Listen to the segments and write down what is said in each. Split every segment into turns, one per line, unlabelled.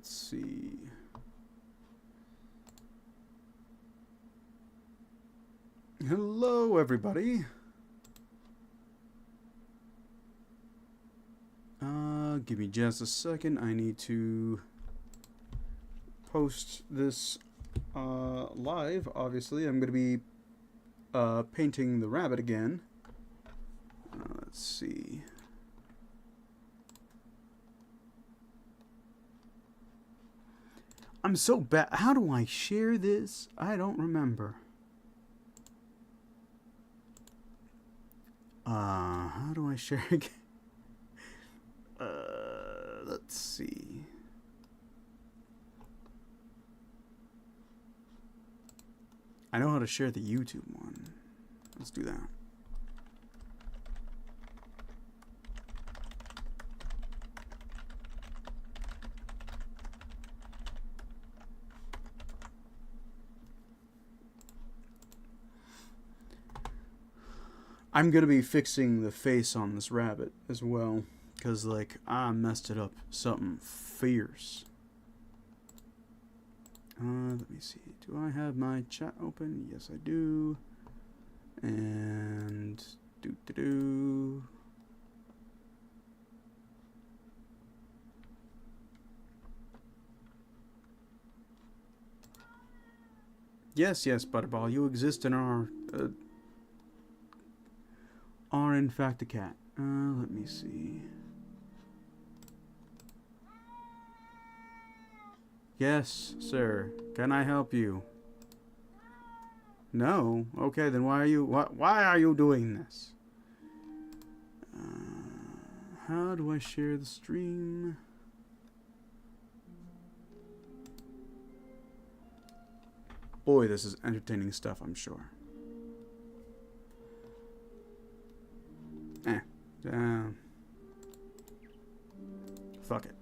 let's see. Hello, everybody. Give me just a second. I need to post this live. Obviously, I'm going to be painting the rabbit again. Let's see. I'm so bad. How do I share this? I don't remember. How do I share again? Let's see. I know how to share the YouTube one. Let's do that. I'm gonna be fixing the face on this rabbit as well, because like I messed it up something fierce. Let me see. Do I have my chat open? Yes, I do. And do. Yes, Butterball, you exist in our are in fact a cat. Let me see. Yes, sir. Can I help you? No? Okay, then why are you doing this? How do I share the stream? Boy, this is entertaining stuff, I'm sure. Fuck it.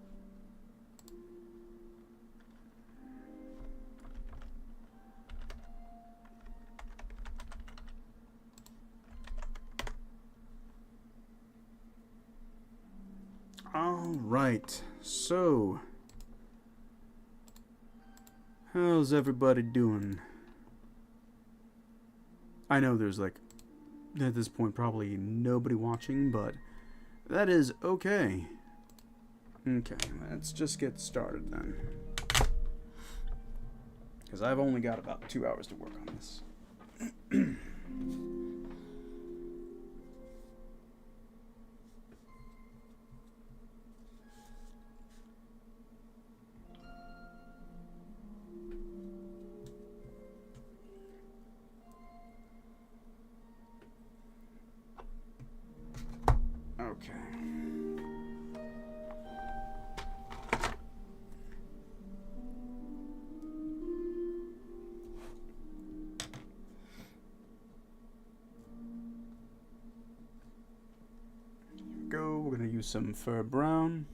All right. So, how's everybody doing? I know there's like at this point probably nobody watching, but that is okay. Okay, let's just get started then, because I've only got about 2 hours to work on this. Okay. Here we go. We're going to use some fur brown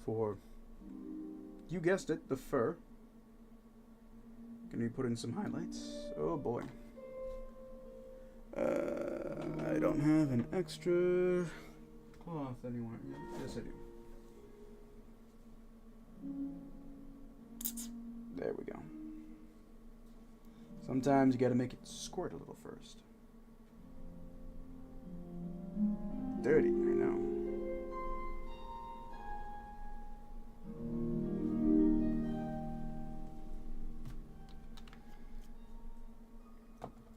for, you guessed it, the fur. Going to be putting some highlights. Oh boy. I don't have an extra cloth anywhere. Yes, I do. There we go. Sometimes you gotta make it squirt a little first. Dirty, I know.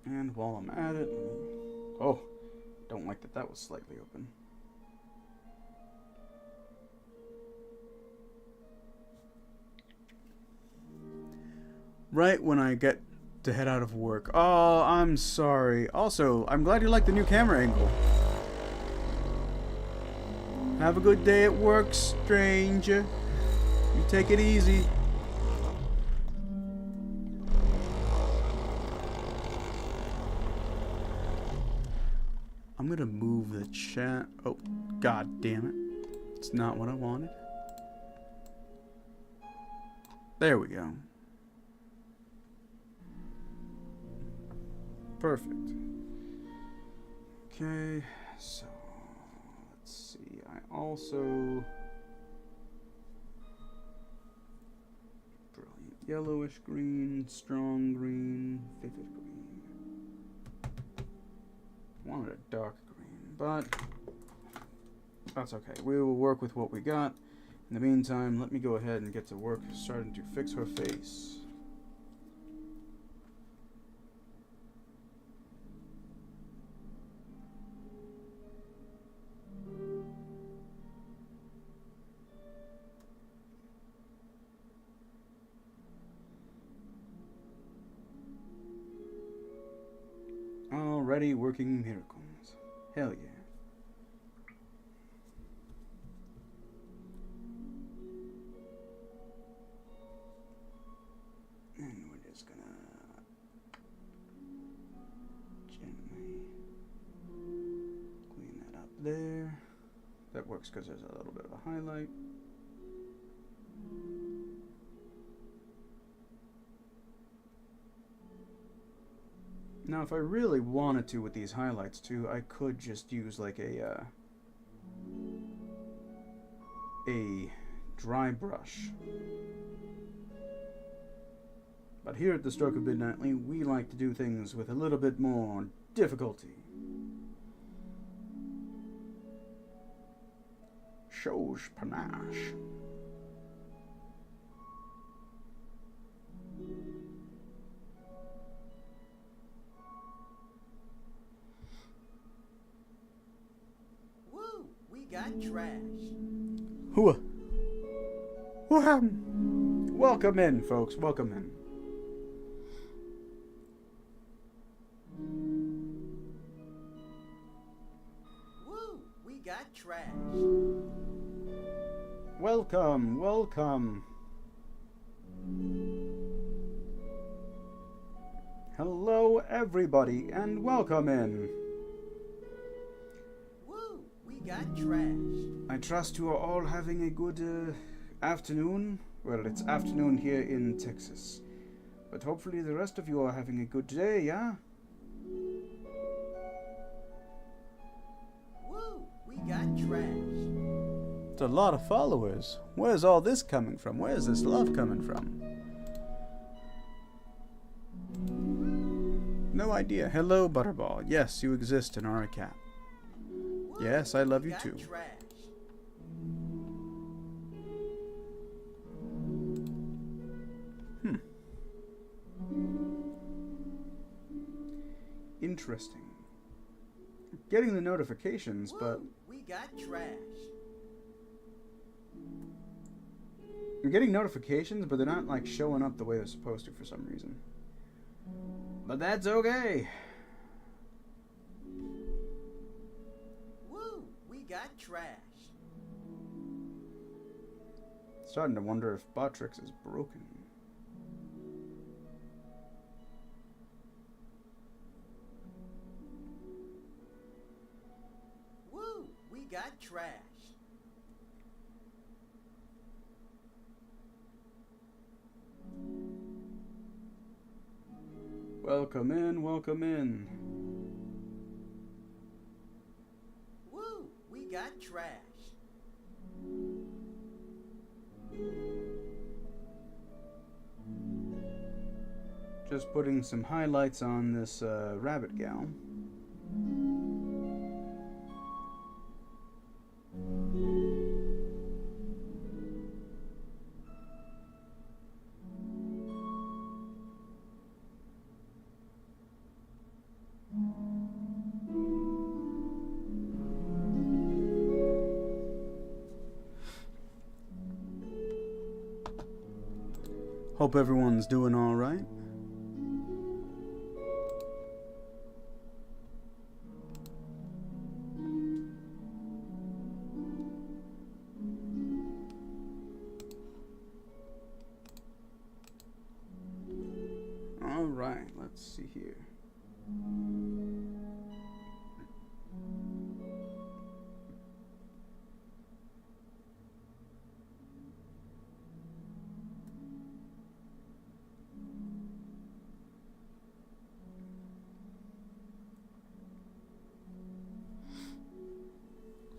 And while I'm at it, oh, don't like that was slightly open. Right when I get to head out of work. Oh, I'm sorry. Also, I'm glad you like the new camera angle. Have a good day at work, stranger. You take it easy. I'm gonna move the chat. Oh, god damn it. It's not what I wanted. There we go. Perfect. Okay, so let's see. I also Yellowish green, strong green, vivid green. Wanted a dark green, but that's okay. We will work with what we got. In the meantime, let me go ahead and get to work starting to fix her face. Already working miracles. Hell yeah. And we're just gonna gently clean that up there. That works because there's a little bit of a highlight. Now, if I really wanted to with these highlights too, I could just use like a dry brush. But here at the Stroke of Midnightly, we like to do things with a little bit more difficulty. Shows panache.
Woo! We got trashed.
What happened? Welcome in, folks. Welcome in.
Woo! We got trashed.
Welcome, welcome. Hello, everybody, and welcome in.
Woo! We got trashed.
I trust you are all having a good afternoon. Well, it's afternoon here in Texas. But hopefully the rest of you are having a good day, yeah?
Woo! We got trashed.
It's a lot of followers. Where's all this coming from? Where's this love coming from? No idea. Hello, Butterball. Yes, you exist in our cap.
Woo!
Yes, I love
We
you
got
too.
trashed.
Interesting. Getting the notifications,
Woo!
but
We got trashed.
I'm getting notifications, but they're not like showing up the way they're supposed to for some reason. But that's okay.
Woo! We got trashed.
Starting to wonder if Botrix is broken.
Woo! We got trashed.
Welcome in, welcome in.
Woo! We got trashed.
Just putting some highlights on this rabbit gal. Hope everyone's doing all right. All right, let's see here.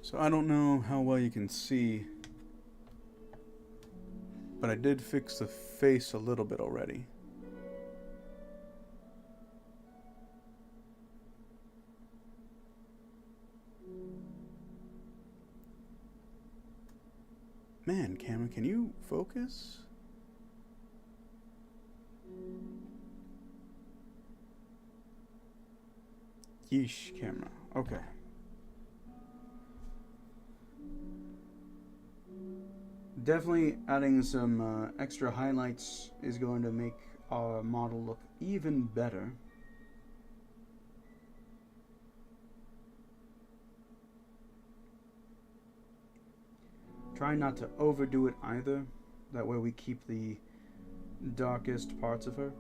So I don't know how well you can see, But I did fix the face a little bit already. Man, camera, can you focus? Yeesh, camera. Okay. Definitely adding some extra highlights is going to make our model look even better. Try not to overdo it either. That way we keep the darkest parts of her.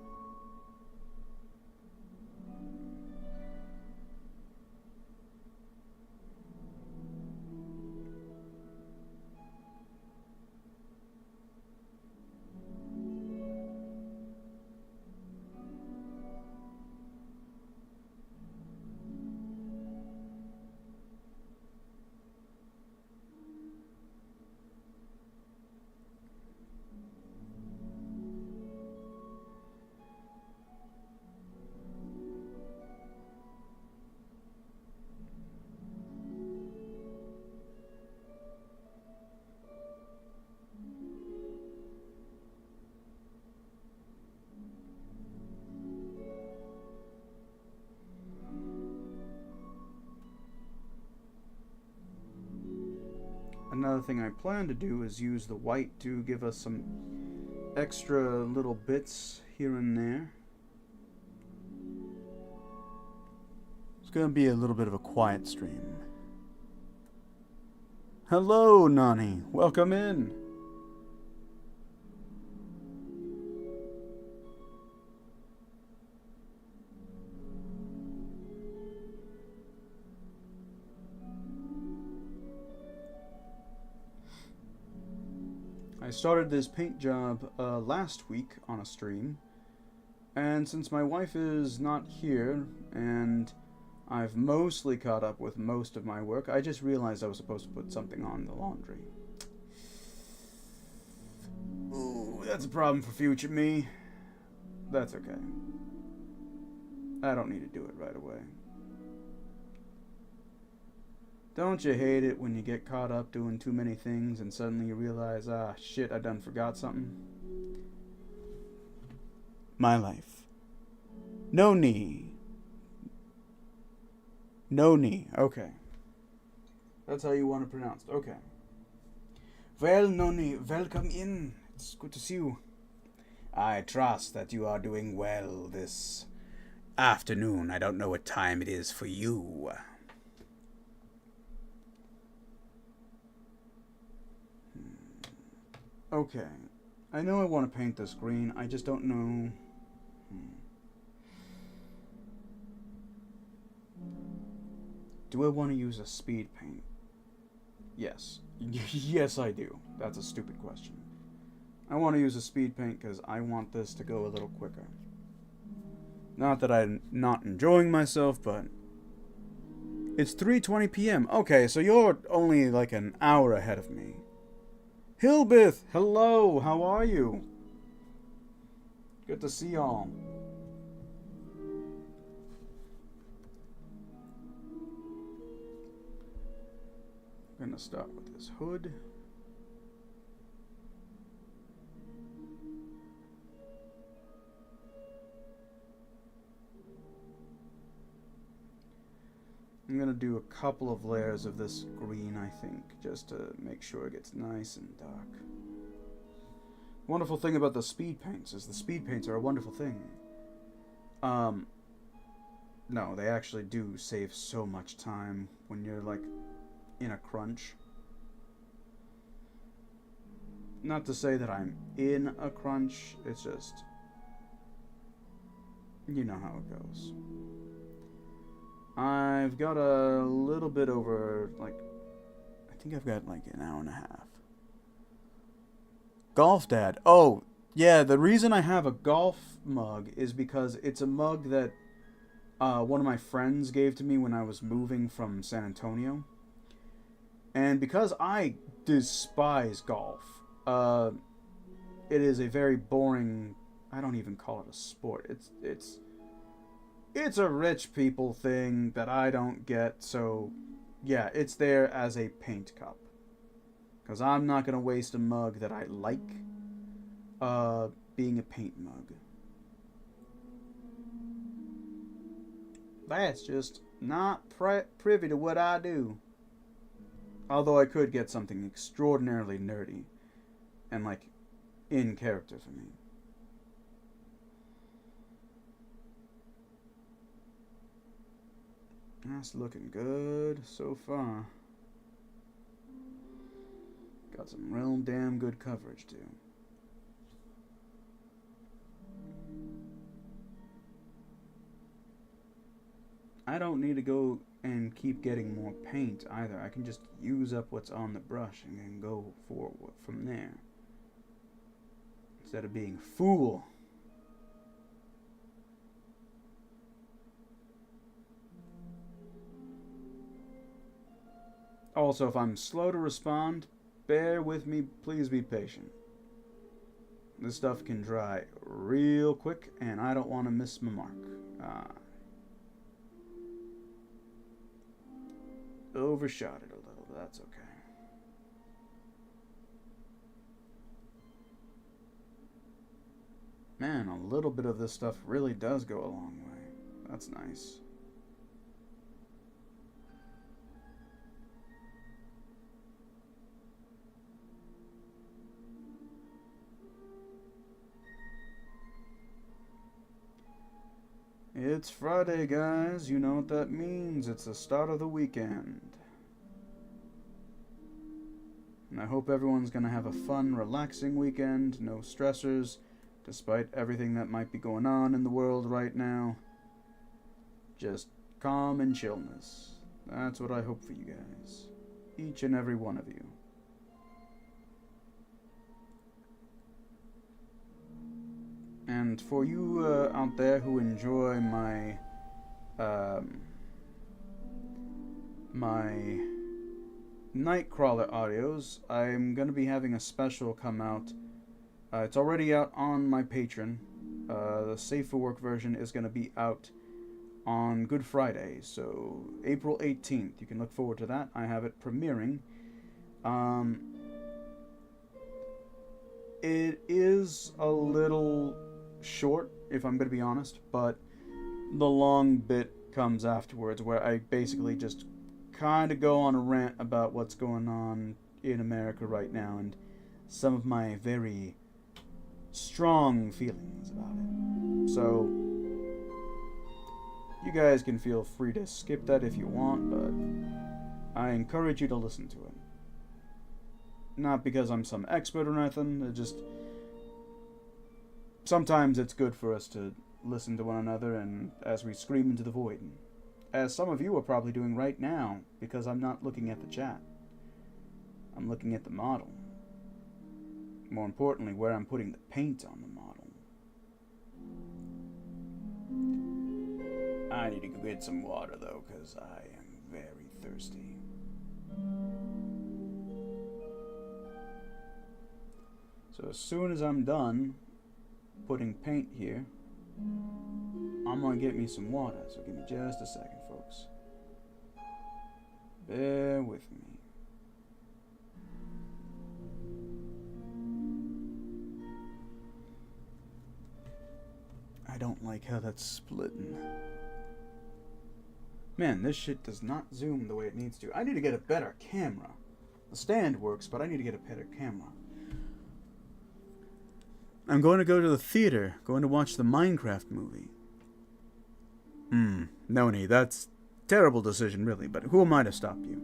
Another thing I plan to do is use the white to give us some extra little bits here and there. It's going to be a little bit of a quiet stream. Hello, Nani. Welcome in. I started this paint job last week on a stream, and since my wife is not here and I've mostly caught up with most of my work, I just realized I was supposed to put something on the laundry. Ooh, that's a problem for future me. That's okay. I don't need to do it right away. Don't you hate it when you get caught up doing too many things and suddenly you realize, ah, shit, I done forgot something? My life. No knee. No knee. Okay. That's how you want to pronounce it. Okay. Well, Noni, welcome in. It's good to see you. I trust that you are doing well this afternoon. I don't know what time it is for you. Okay. I know I want to paint this green. I just don't know. Do I want to use a speed paint? Yes. Yes, I do. That's a stupid question. I want to use a speed paint because I want this to go a little quicker. Not that I'm not enjoying myself, but it's 3:20 p.m. Okay, so you're only like an hour ahead of me. Hilbith, hello, how are you? Good to see y'all. I'm gonna start with this hood. I'm gonna do a couple of layers of this green, I think, just to make sure it gets nice and dark. Wonderful thing about the speed paints is the speed paints are a wonderful thing. No, they actually do save so much time when you're like in a crunch. Not to say that I'm in a crunch, it's just, you know how it goes. I've got a little bit over, like, I think I've got like an hour and a half. Golf Dad. Oh, yeah, the reason I have a golf mug is because it's a mug that one of my friends gave to me when I was moving from San Antonio. And because I despise golf, it is a very boring. I don't even call it a sport. It's a rich people thing that I don't get. So, yeah, it's there as a paint cup. Because I'm not gonna waste a mug that I like, being a paint mug. That's just not privy to what I do. Although I could get something extraordinarily nerdy and, like, in character for me. That's looking good so far. Got some real damn good coverage, too. I don't need to go and keep getting more paint either. I can just use up what's on the brush and then go forward from there. Instead of being a fool. Also, if I'm slow to respond, bear with me, please be patient. This stuff can dry real quick, and I don't want to miss my mark. Overshot it a little, but that's okay. Man, a little bit of this stuff really does go a long way. That's nice. It's Friday, guys. You know what that means. It's the start of the weekend. And I hope everyone's gonna have a fun, relaxing weekend. No stressors, despite everything that might be going on in the world right now. Just calm and chillness. That's what I hope for you guys. Each and every one of you. And for you out there who enjoy my my Nightcrawler audios, I'm going to be having a special come out. It's already out on my Patreon. The Safe for Work version is going to be out on Good Friday, so April 18th. You can look forward to that. I have it premiering. It is a little short, if I'm going to be honest, but the long bit comes afterwards where I basically just kind of go on a rant about what's going on in America right now and some of my very strong feelings about it. So you guys can feel free to skip that if you want, but I encourage you to listen to it. Not because I'm some expert or nothing, it just sometimes it's good for us to listen to one another and as we scream into the void. As some of you are probably doing right now, because I'm not looking at the chat. I'm looking at the model. More importantly, where I'm putting the paint on the model. I need to go get some water though, because I am very thirsty. So as soon as I'm done putting paint here, I'm gonna get me some water, so give me just a second, folks. Bear with me. I don't like how that's splitting. Man, this shit does not zoom the way it needs to. I need to get a better camera. The stand works, but I need to get a better camera. I'm going to go to the theater, going to watch the Minecraft movie. Noni, that's a terrible decision, really, but who am I to stop you?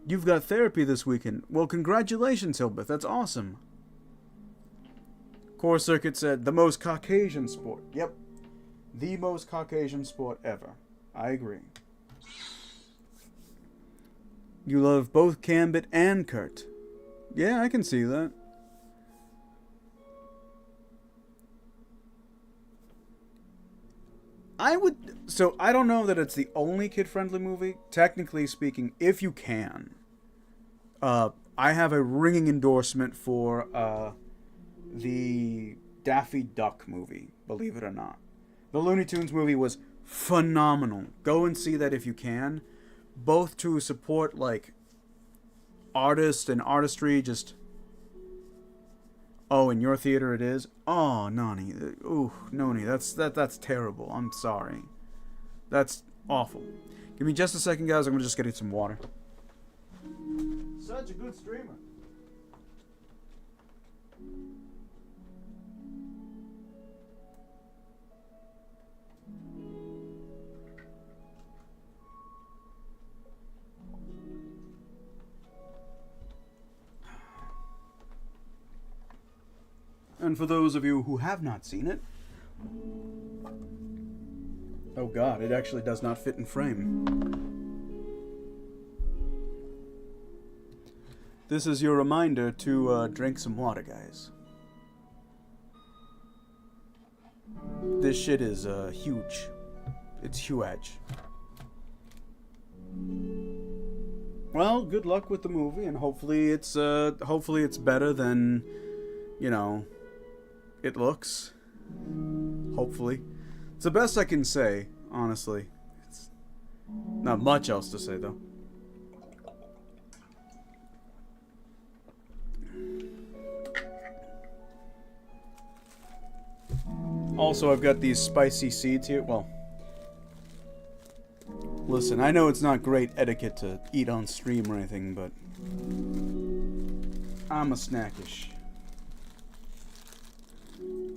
You've got therapy this weekend. Well, congratulations, Hilbeth, that's awesome. Core Circuit said, the most Caucasian sport. Yep, the most Caucasian sport ever. I agree. You love both Gambit and Kurt. Yeah, I can see that. So I don't know that it's the only kid-friendly movie. Technically speaking, if you can, I have a ringing endorsement for the Daffy Duck movie, believe it or not. The Looney Tunes movie was phenomenal. Go and see that if you can. Both to support, like, artists and artistry, just... Oh, in your theater it is? Oh, Nani. Ooh, Noni, that's terrible. I'm sorry. That's awful. Give me just a second, guys. I'm gonna just get some water. Such a good streamer. And for those of you who have not seen it... Oh god, it actually does not fit in frame. This is your reminder to drink some water, guys. This shit is huge. It's huge. Well, good luck with the movie, and hopefully it's better than, you know, it looks. Hopefully. It's the best I can say, honestly. It's not much else to say, though. Also, I've got these spicy seeds here. Well, listen, I know it's not great etiquette to eat on stream or anything, but I'm a snackish.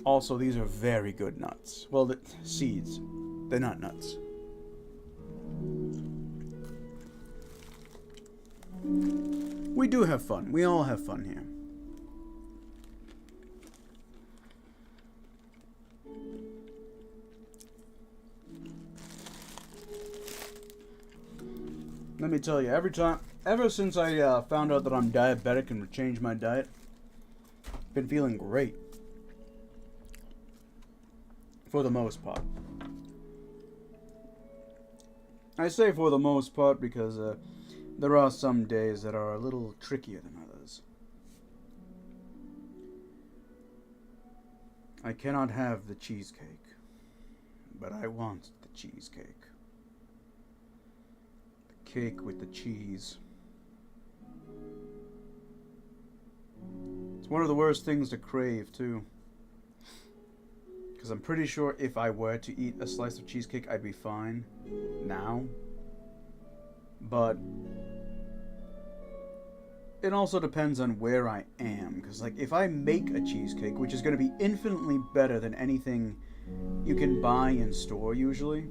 Also, these are very good nuts. Well, the seeds. They're not nuts. We do have fun. We all have fun here. Let me tell you, ever since I found out that I'm diabetic and changed my diet, I've been feeling great. For the most part. I say for the most part because there are some days that are a little trickier than others. I cannot have the cheesecake, but I want the cheesecake. The cake with the cheese. It's one of the worst things to crave, too. Because I'm pretty sure if I were to eat a slice of cheesecake, I'd be fine now. But it also depends on where I am. Because, like, if I make a cheesecake, which is going to be infinitely better than anything you can buy in store usually.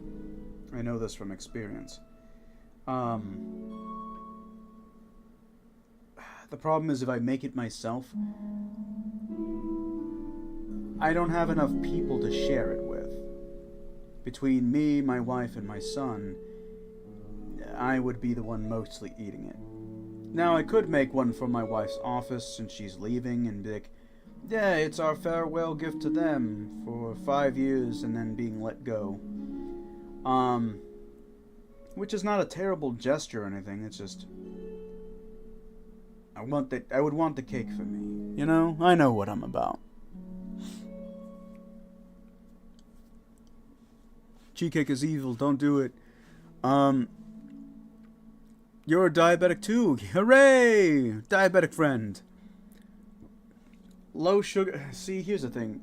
I know this from experience. The problem is if I make it myself, I don't have enough people to share it with. Between me, my wife, and my son, I would be the one mostly eating it. Now, I could make one for my wife's office since she's leaving and be like, yeah, it's our farewell gift to them for 5 years and then being let go. Which is not a terrible gesture or anything, it's just... I would want the cake for me. You know? I know what I'm about. Cheesecake is evil, don't do it. You're a diabetic too. Hooray! Diabetic friend. Low sugar. See, here's the thing.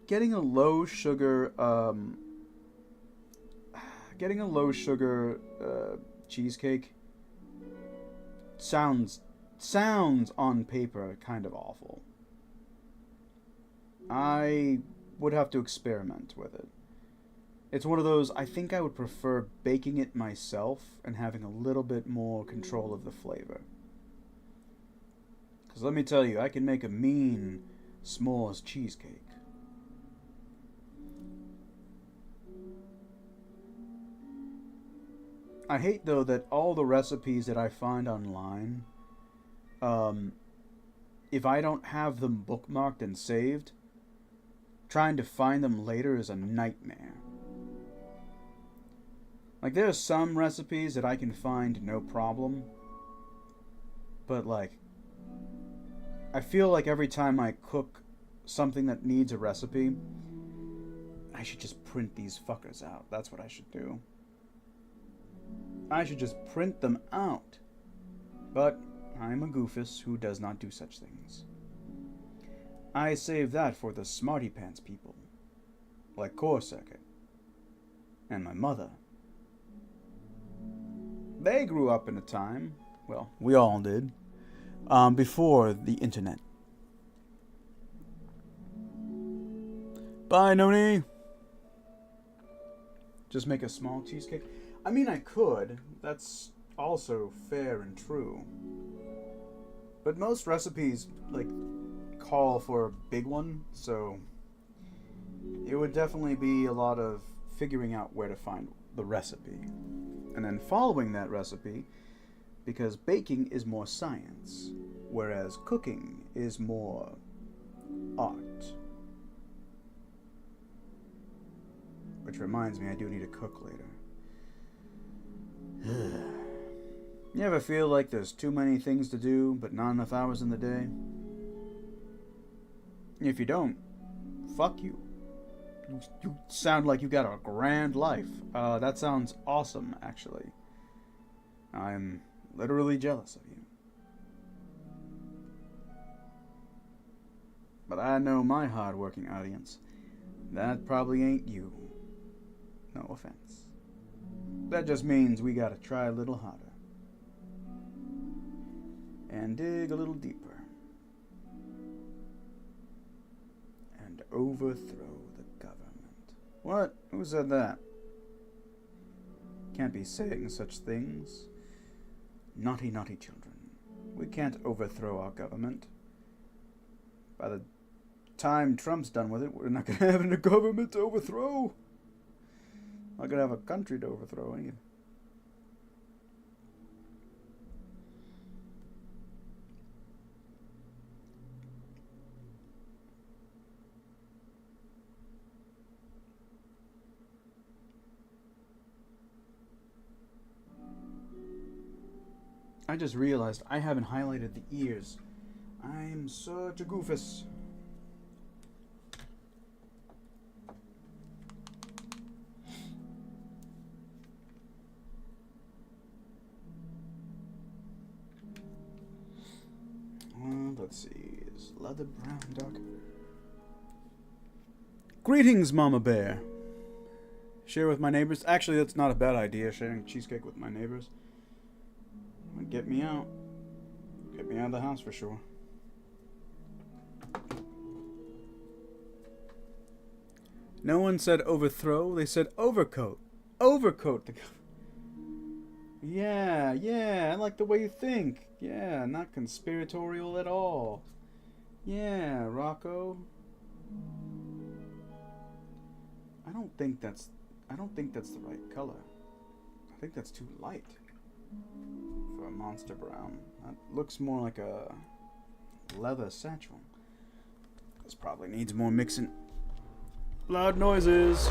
Getting a low sugar, cheesecake sounds on paper kind of awful. I would have to experiment with it. It's one of those, I think I would prefer baking it myself and having a little bit more control of the flavor. Because let me tell you, I can make a mean s'mores cheesecake. I hate, though, that all the recipes that I find online, if I don't have them bookmarked and saved, trying to find them later is a nightmare. Like, there are some recipes that I can find no problem. But, like, I feel like every time I cook something that needs a recipe, I should just print these fuckers out. That's what I should do. I should just print them out. But I'm a goofus who does not do such things. I save that for the smarty pants people, like Core Circuit, and my mother. They grew up in a time, well, we all did, before the internet. Bye, Noni! Just make a small cheesecake? I mean, I could. That's also fair and true. But most recipes, like, call for a big one, so it would definitely be a lot of figuring out where to find the recipe. And then following that recipe, because baking is more science, whereas cooking is more art. Which reminds me, I do need to cook later. You ever feel like there's too many things to do, but not enough hours in the day? If you don't, fuck you. You sound like you got a grand life. That sounds awesome, actually. I'm literally jealous of you. But I know my hard-working audience. That probably ain't you. No offense. That just means we gotta try a little harder. And dig a little deeper. And overthrow the government. What? Who said that? Can't be saying such things. Naughty, naughty children. We can't overthrow our government. By the time Trump's done with it, we're not gonna have a government to overthrow. Not gonna have a country to overthrow either. I just realized I haven't highlighted the ears. I'm such a goofus. Let's see. Is leather brown duck? Greetings, Mama Bear. Share with my neighbors. Actually, that's not a bad idea, sharing cheesecake with my neighbors. Would get me out. Get me out of the house for sure. No one said overthrow, they said overcoat. Overcoat the Yeah, I like the way you think. Yeah, not conspiratorial at all. Yeah, Rocco. I don't think that's the right color. I think that's too light for a monster brown. That looks more like a leather satchel. This probably needs more mixing. Loud noises.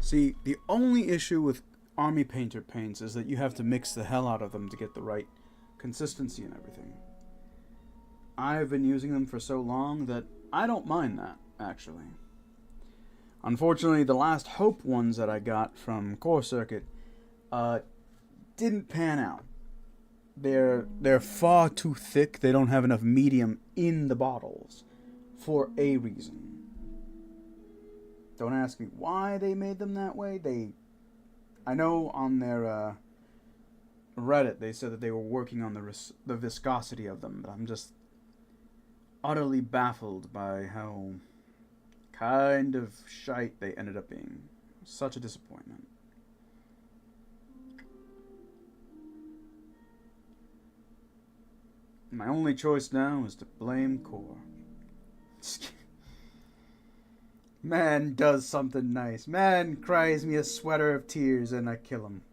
See, the only issue with Army Painter paints is that you have to mix the hell out of them to get the right consistency and everything. I've been using them for so long that I don't mind that, actually. Unfortunately, the last Hope ones that I got from Core Circuit didn't pan out. They're far too thick. They don't have enough medium in the bottles for a reason. Don't ask me why they made them that way. I know on their Reddit they said that they were working on the viscosity of them, but I'm just utterly baffled by how kind of shite they ended up being. Such a disappointment. My only choice now is to blame Core. Man does something nice. Man cries me a sweater of tears and I kill him.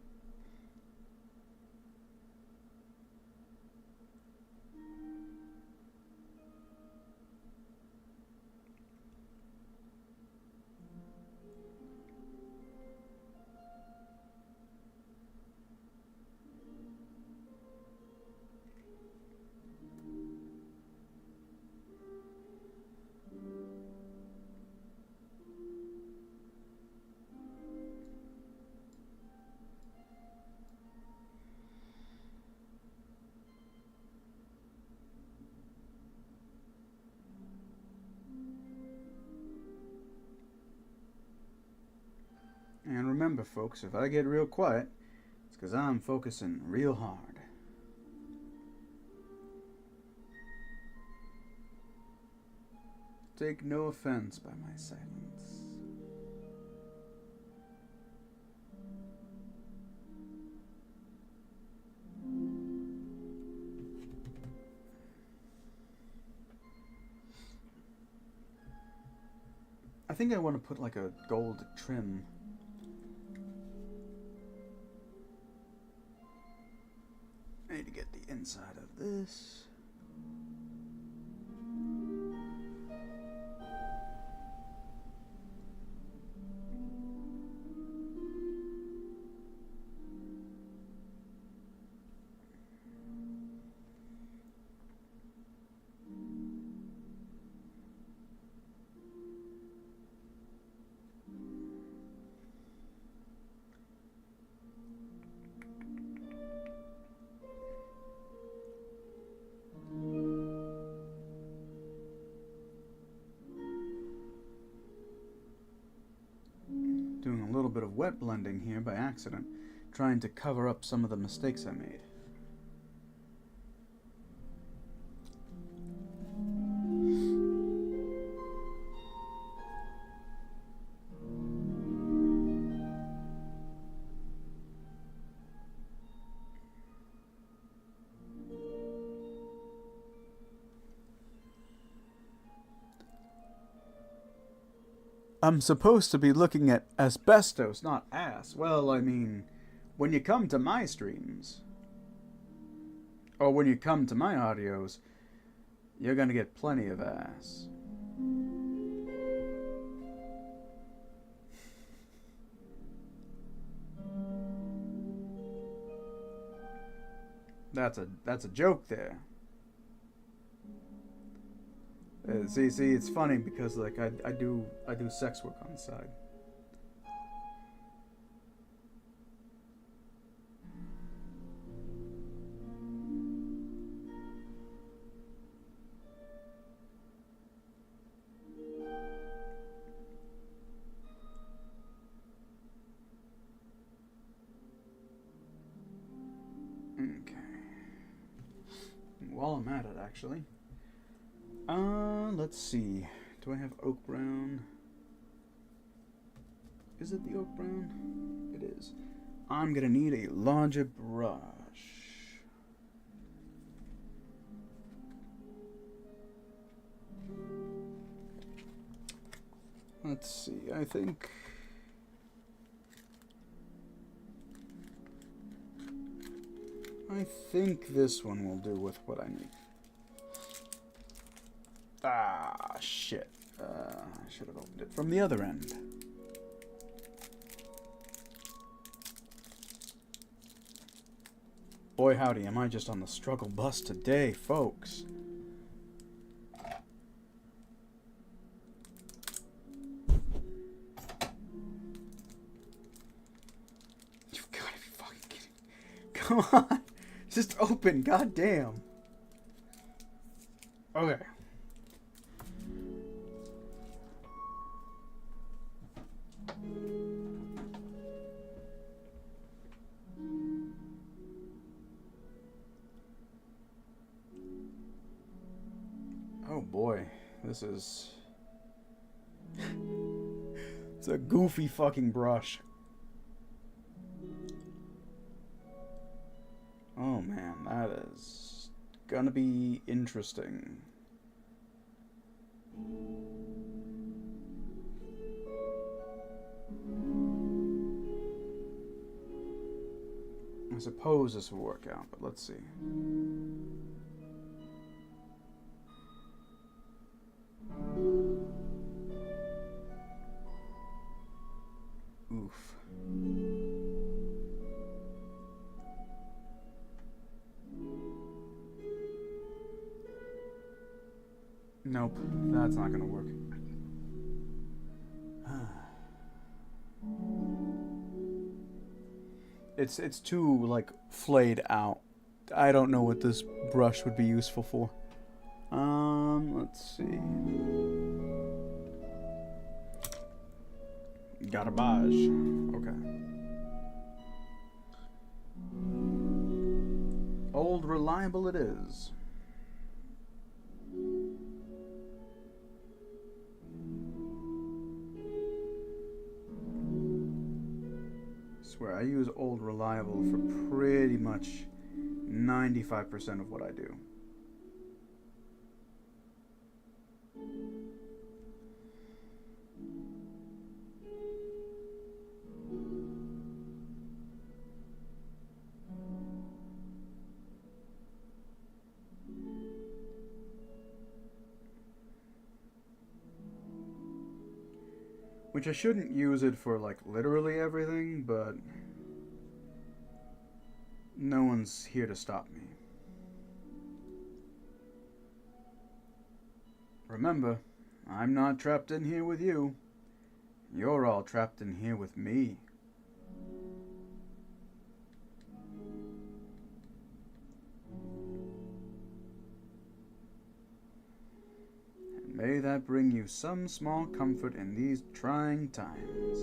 And remember, folks, if I get real quiet, it's because I'm focusing real hard. Take no offense by my silence. I think I want to put like a gold trim. I need to get the inside of this. Doing a little bit of wet blending here by accident, trying to cover up some of the mistakes I made. I'm supposed to be looking at asbestos, not ass. Well, I mean, when you come to my streams, or when you come to my audios, you're gonna get plenty of ass. That's a joke there. See, it's funny because like I do sex work on the side. Okay. While I'm at it, actually. Let's see. Do I have oak brown? Is it the oak brown? It is. I'm gonna need a larger brush. Let's see. I think this one will do with what I need. Ah, shit. I should have opened it from the other end. Boy howdy, am I just on the struggle bus today, folks. You've got to be fucking kidding. Come on. Just open, goddamn. Okay. Oh boy, this is... it's a goofy fucking brush. Oh man, that is gonna be interesting. I suppose this will work out, but let's see. Oof. Nope, that's not gonna work. It's too, like, flayed out. I don't know what this brush would be useful for. Let's see. Garbage. Okay. Old reliable it is. Swear, I use Old Reliable for pretty much 95% of what I do. Which I shouldn't use it for, like, literally everything, but no one's here to stop me. Remember, I'm not trapped in here with you. You're all trapped in here with me. May that bring you some small comfort in these trying times.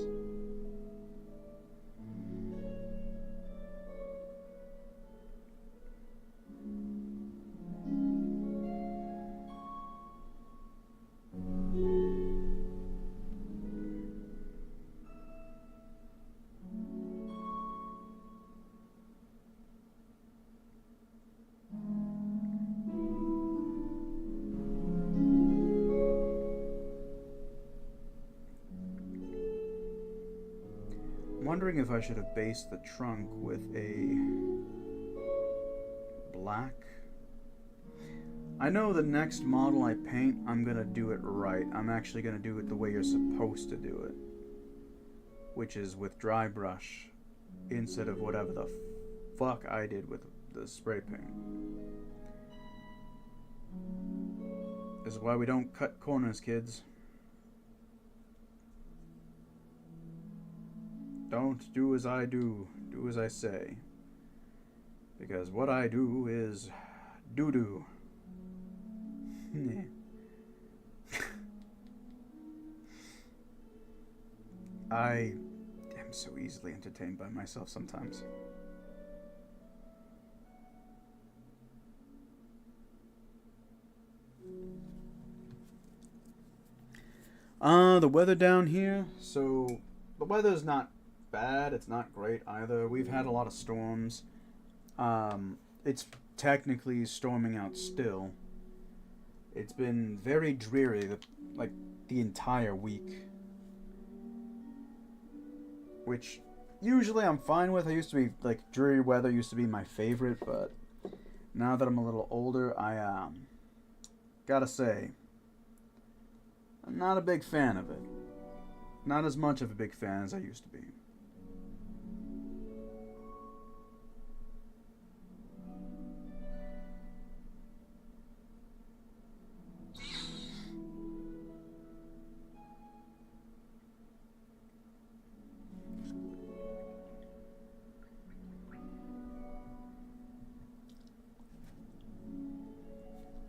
I'm wondering if I should have based the trunk with a black. I know the next model I paint, I'm gonna do it right. I'm actually gonna do it the way you're supposed to do it, which is with dry brush instead of whatever the fuck I did with the spray paint. This is why we don't cut corners, kids. Don't do as I do, do as I say. Because what I do is doo-doo. I am so easily entertained by myself sometimes. The weather down here, so the weather's not bad, it's not great either. We've had a lot of storms. It's technically storming out still. It's been very dreary, like, the entire week. Which, usually I'm fine with. I used to be, like, dreary weather used to be my favorite, but now that I'm a little older, I, gotta say, I'm not a big fan of it. Not as much of a big fan as I used to be.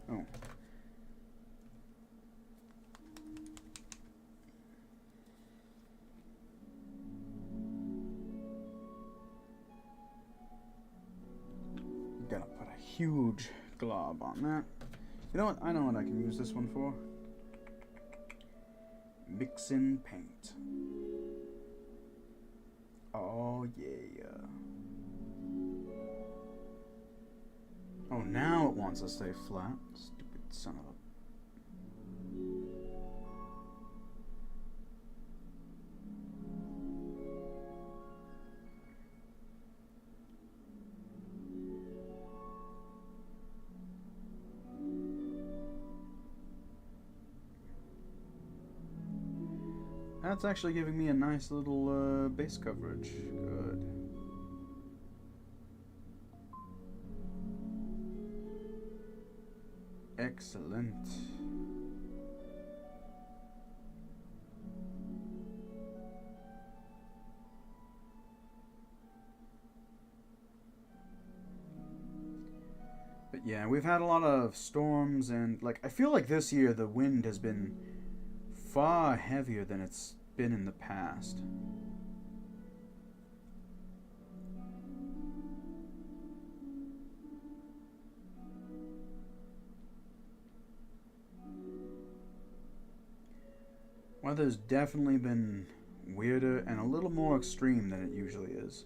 Oh. Gotta put a huge glob on that. You know what? I know what I can use this one for. Mixing paint. Oh yeah. Oh, now it wants to stay flat. Stupid son of a... That's actually giving me a nice little base coverage. Good. Excellent. But yeah, we've had a lot of storms, and like I feel like this year the wind has been far heavier than it's been in the past. Weather's definitely been weirder and a little more extreme than it usually is.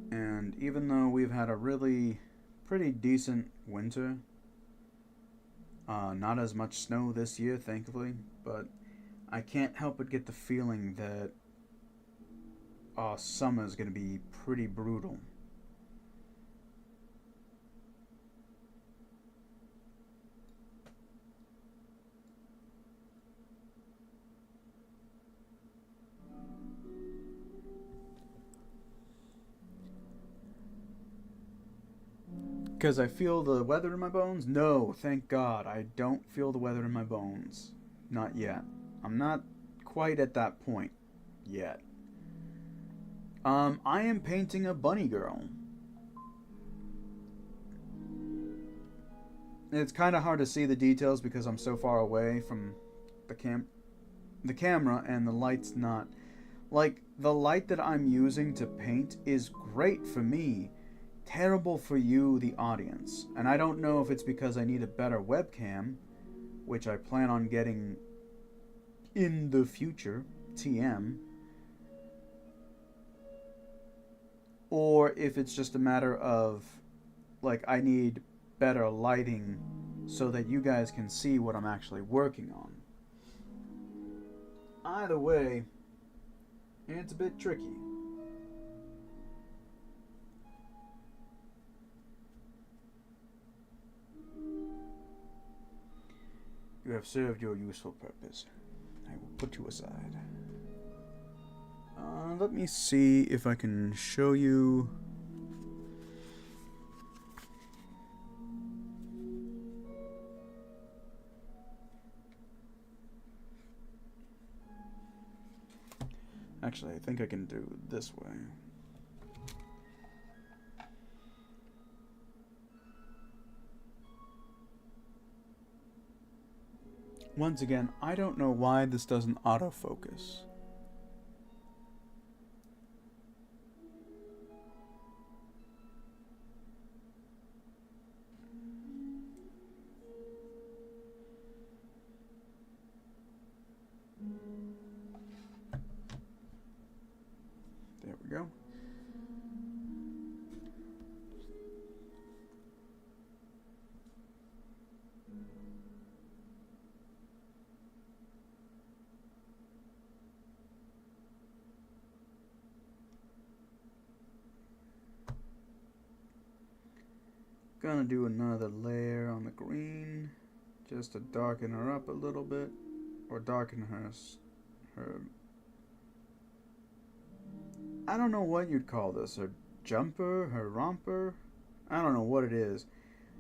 And even though we've had a really pretty decent winter, not as much snow this year, thankfully, but I can't help but get the feeling that summer's going to be pretty brutal. Because I feel the weather in my bones? No, thank God. I don't feel the weather in my bones. Not yet. I'm not quite at that point yet. I am painting a bunny girl. It's kind of hard to see the details because I'm so far away from the camera, and the light's not... Like, the light that I'm using to paint is great for me, terrible for you, the audience. And I don't know if it's because I need a better webcam, which I plan on getting in the future, TM, or if it's just a matter of, like, I need better lighting so that you guys can see what I'm actually working on. Either way, it's a bit tricky. You have served your useful purpose. I will put you aside. Let me see if I can show you. Actually, I think I can do it this way. Once again, I don't know why this doesn't autofocus. There we go. Gonna do another layer on the green just to darken her up a little bit, or darken her I don't know what you'd call this, her jumper, her romper, I don't know what it is.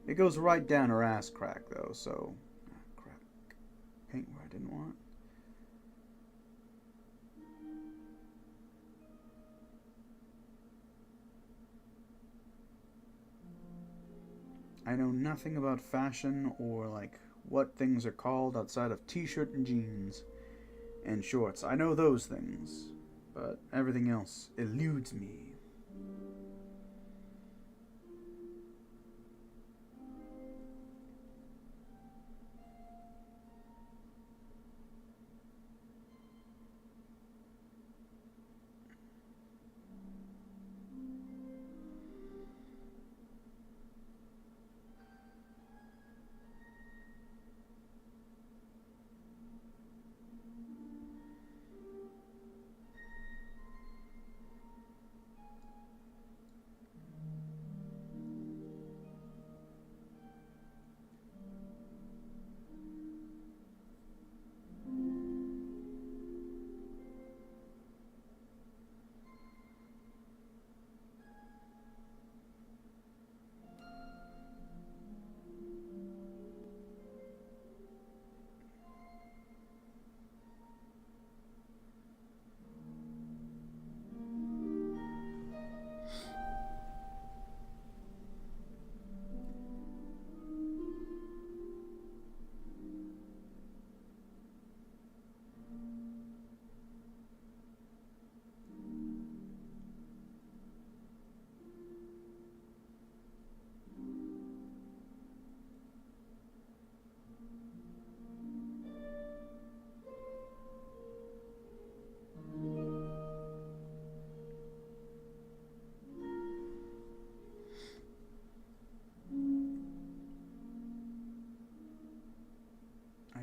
It goes right down her ass crack though, so crap. Paint where I didn't want. I know nothing about fashion or like what things are called outside of t-shirt and jeans and shorts. I know those things, but everything else eludes me.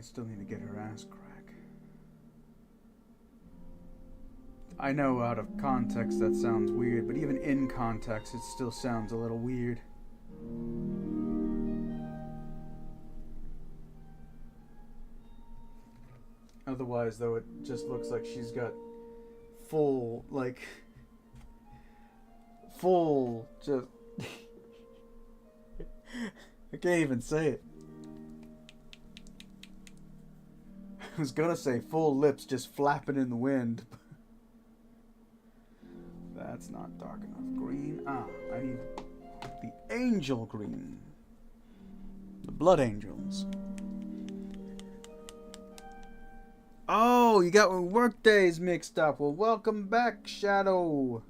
still need to get her ass crack. I know out of context that sounds weird, but even in context it still sounds a little weird. Otherwise, though, it just looks like she's got full, like, full, just, I can't even say it. I was gonna say full lips just flapping in the wind. That's not dark enough green. Ah, I need the angel green. The blood angels. Oh, you got work days mixed up. Well, welcome back, Shadow.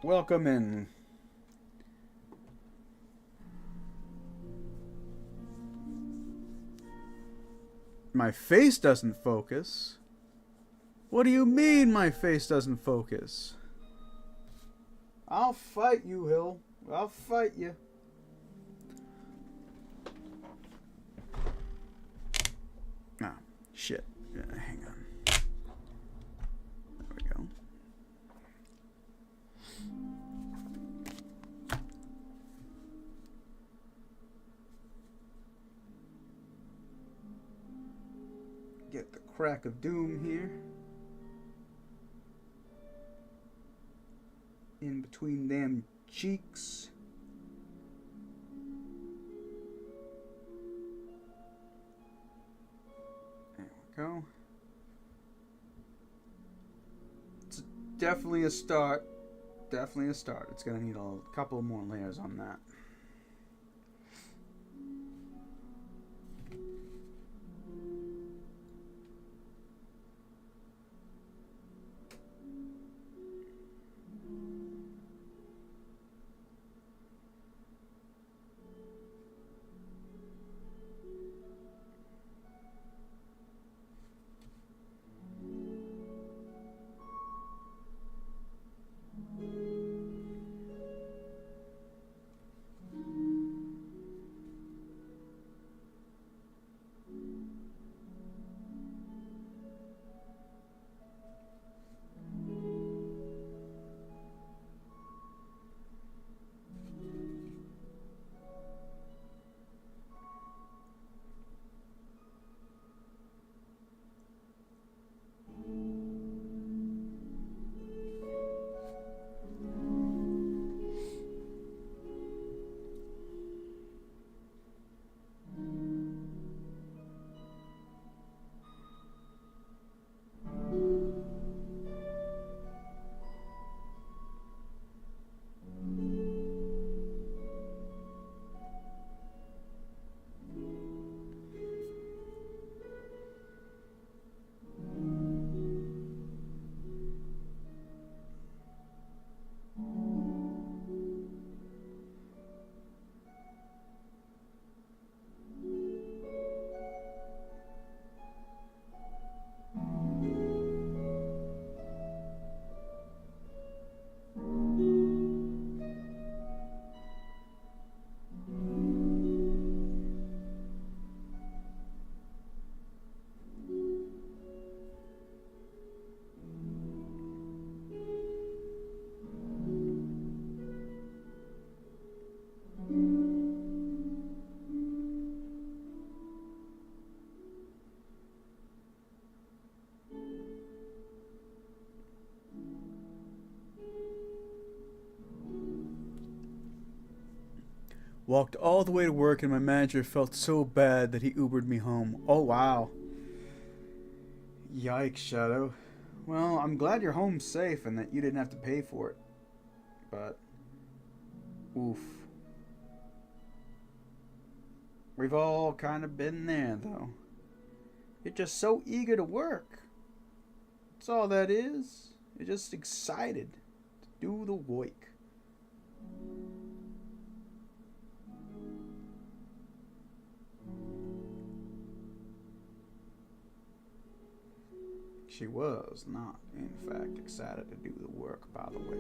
Welcome in. My face doesn't focus. What do you mean my face doesn't focus? I'll fight you, Hill. I'll fight you. Ah, shit. Yeah, hang on. There we go. Get the crack of doom here. In between them cheeks. There we go. It's definitely a start. Definitely a start. It's gonna need a couple more layers on that. Walked all the way to work and my manager felt so bad that he Ubered me home. Oh, wow. Yikes, Shadow. Well, I'm glad you're home safe and that you didn't have to pay for it. But, oof. We've all kind of been there, though. You're just so eager to work. That's all that is. You're just excited to do the work. She was not, in fact, excited to do the work, by the way.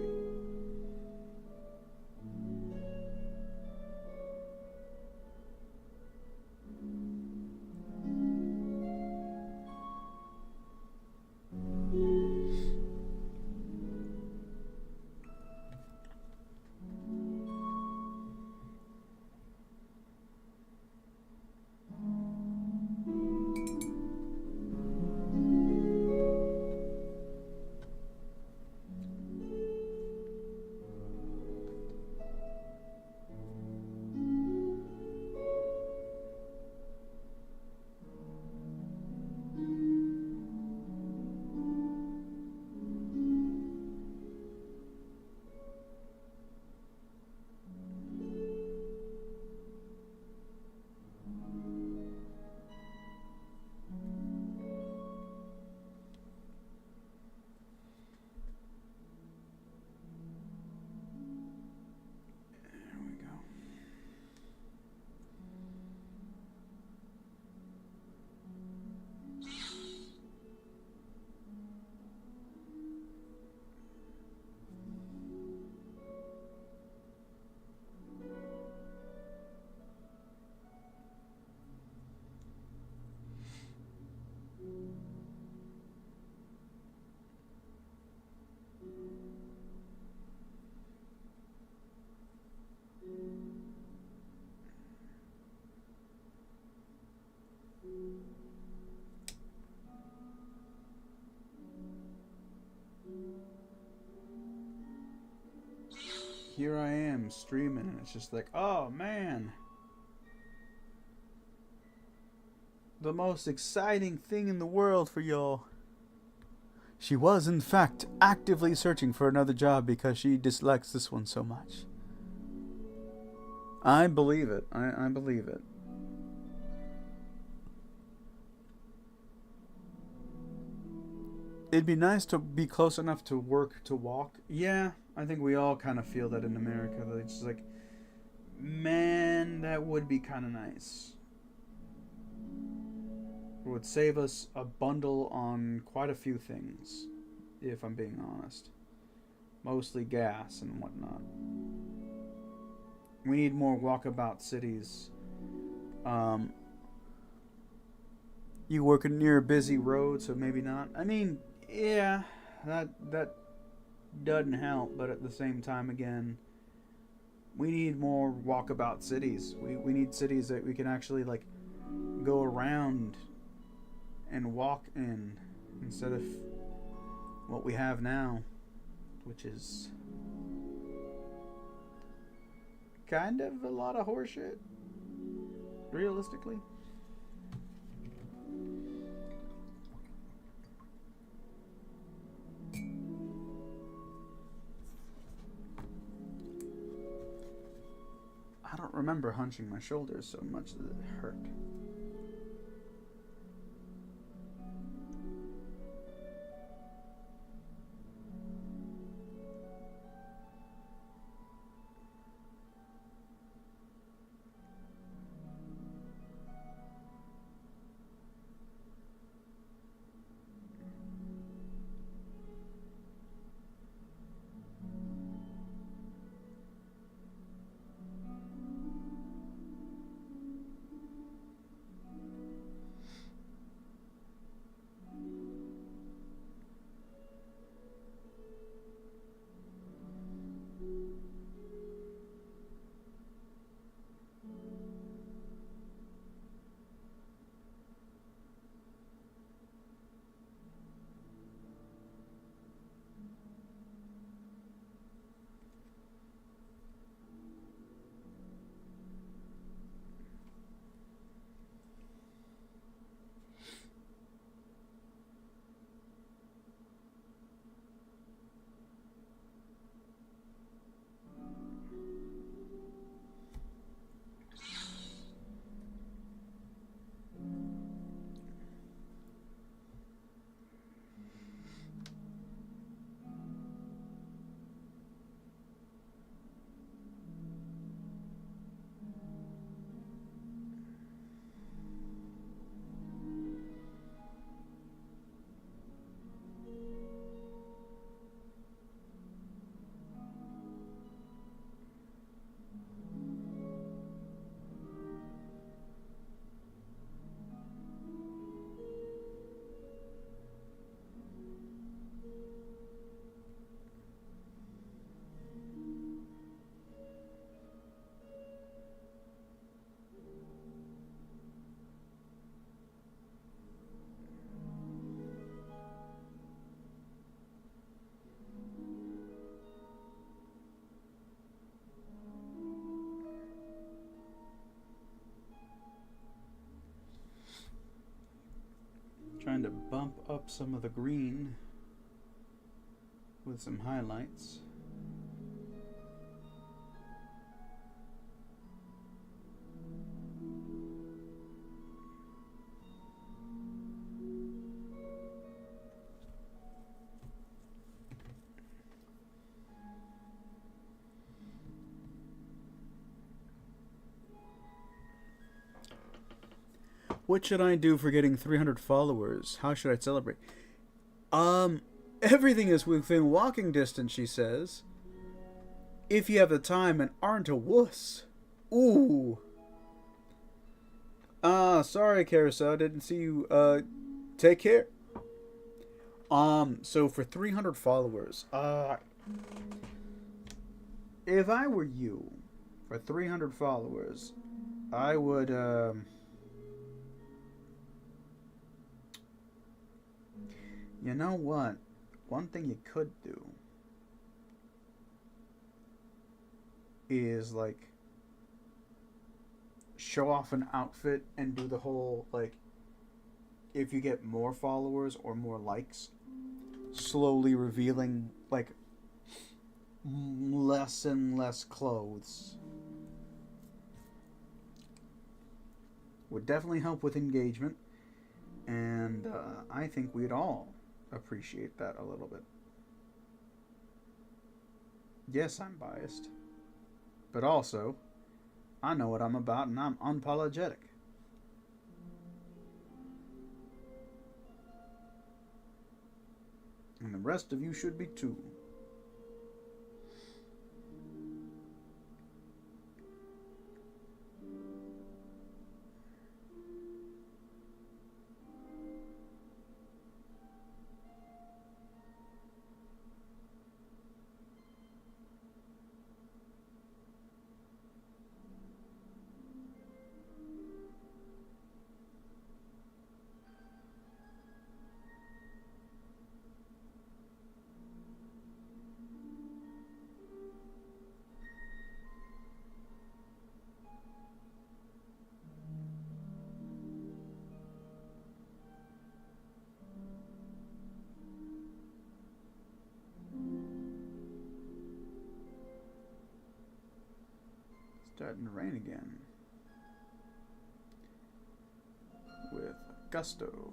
here I am streaming, and it's just like, oh man, the most exciting thing in the world for y'all. She was, in fact, actively searching for another job because she dislikes this one so much. I believe it. I believe it. It'd be nice to be close enough to work to walk. Yeah, I think we all kind of feel that in America. That it's just like, man, that would be kind of nice. It would save us a bundle on quite a few things, if I'm being honest. Mostly gas and whatnot. We need more walkabout cities. You working near a busy road, so maybe not. I mean, yeah, that doesn't help, but at the same time, again, we need more walkabout cities. We need cities that we can actually, like, go around and walk in instead of what we have now, which is kind of a lot of horseshit, realistically. I don't remember hunching my shoulders so much that it hurt. Trying to bump up some of the green with some highlights. What should I do for getting 300 followers? How should I celebrate? Everything is within walking distance, she says. If you have the time and aren't a wuss. Ooh. Sorry, Carousel. Didn't see you. Take care. So for 300 followers, if I were you, for 300 followers, I would, you know what? One thing you could do is like show off an outfit and do the whole like if you get more followers or more likes, slowly revealing like less and less clothes would definitely help with engagement, and I think we'd all appreciate that a little bit. Yes, I'm biased, but also I know what I'm about and I'm unapologetic. And the rest of you should be too. Starting to rain again. With gusto.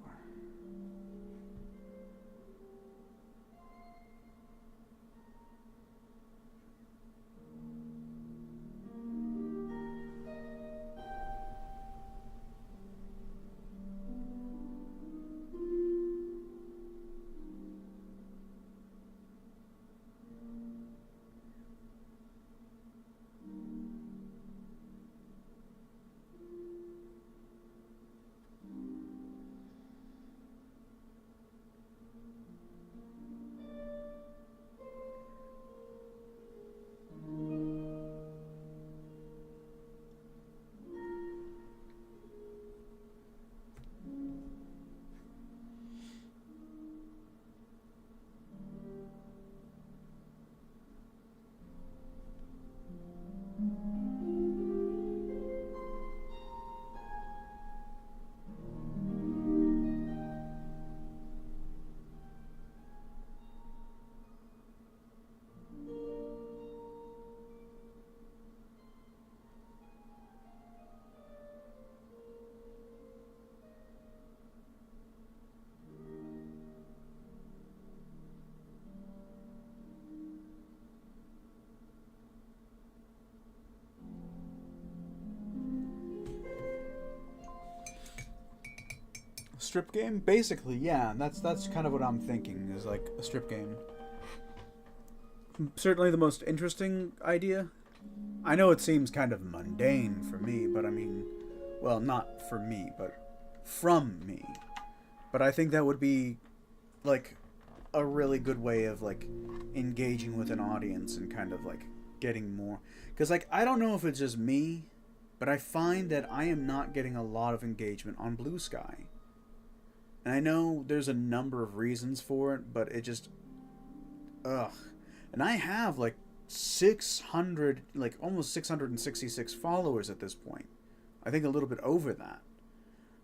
Strip game? Basically, yeah. That's kind of what I'm thinking, is like a strip game. Certainly the most interesting idea. I know it seems kind of mundane for me, but I mean, well, not for me, but from me. But I think that would be like a really good way of like engaging with an audience and kind of like getting more, because like I don't know if it's just me, but I find that I am not getting a lot of engagement on Blue Sky. And I know there's a number of reasons for it, but it just ugh. And I have like 600, like almost 666 followers at this point. I think a little bit over that.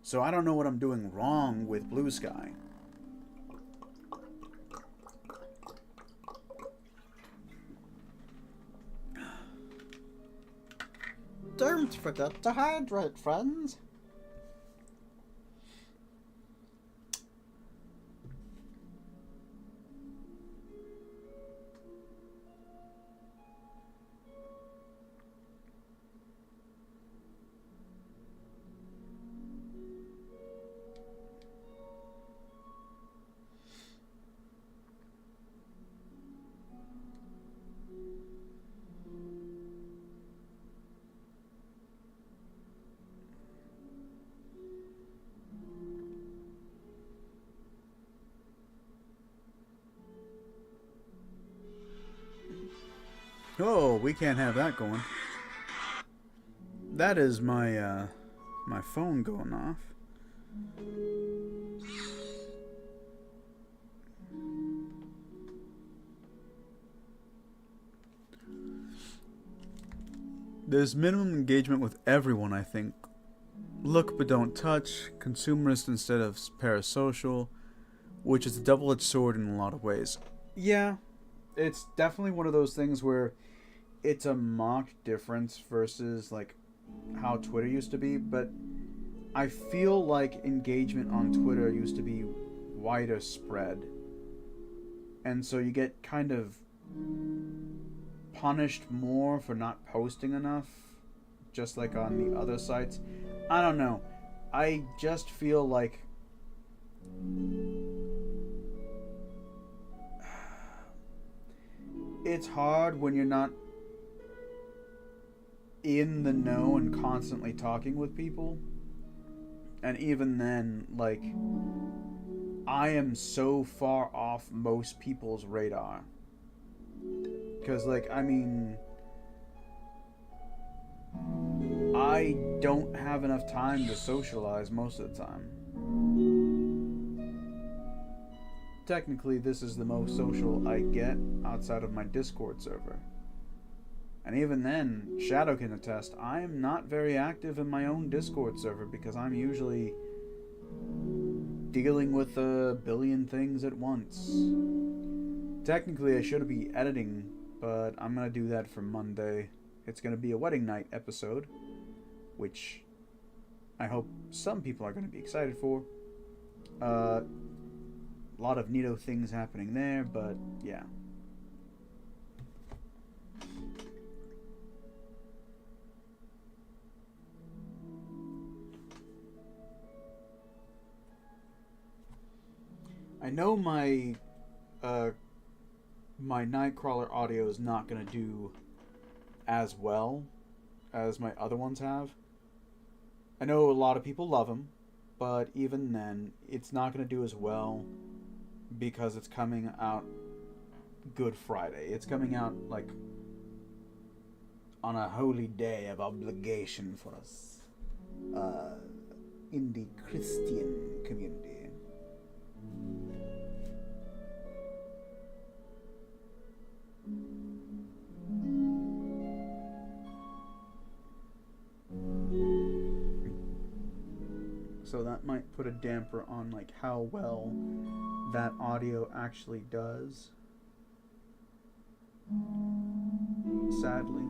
So I don't know what I'm doing wrong with Blue Sky.
Don't forget to hydrate, friends.
Oh, we can't have that going. That is my my phone going off. There's minimum engagement with everyone, I think. Look but don't touch, consumerist instead of parasocial, which is a double-edged sword in a lot of ways. Yeah, it's definitely one of those things where it's a marked difference versus like how Twitter used to be, but I feel like engagement on Twitter used to be wider spread. And so you get kind of punished more for not posting enough, just like on the other sites. I don't know. I just feel like it's hard when you're not in the know and constantly talking with people. And even then, like, I am so far off most people's radar. Because, like, I mean, I don't have enough time to socialize most of the time. Technically, this is the most social I get outside of my Discord server. And even then, Shadow can attest, I am not very active in my own Discord server because I'm usually dealing with a billion things at once. Technically, I should be editing, but I'm going to do that for Monday. It's going to be a wedding night episode, which I hope some people are going to be excited for. A lot of neato things happening there, but yeah. I know my Nightcrawler audio is not going to do as well as my other ones have. I know a lot of people love them, but even then, it's not going to do as well because it's coming out Good Friday. It's coming out, like, on a holy day of obligation for us in the Christian community. So that might put a damper on like how well that audio actually does. Sadly.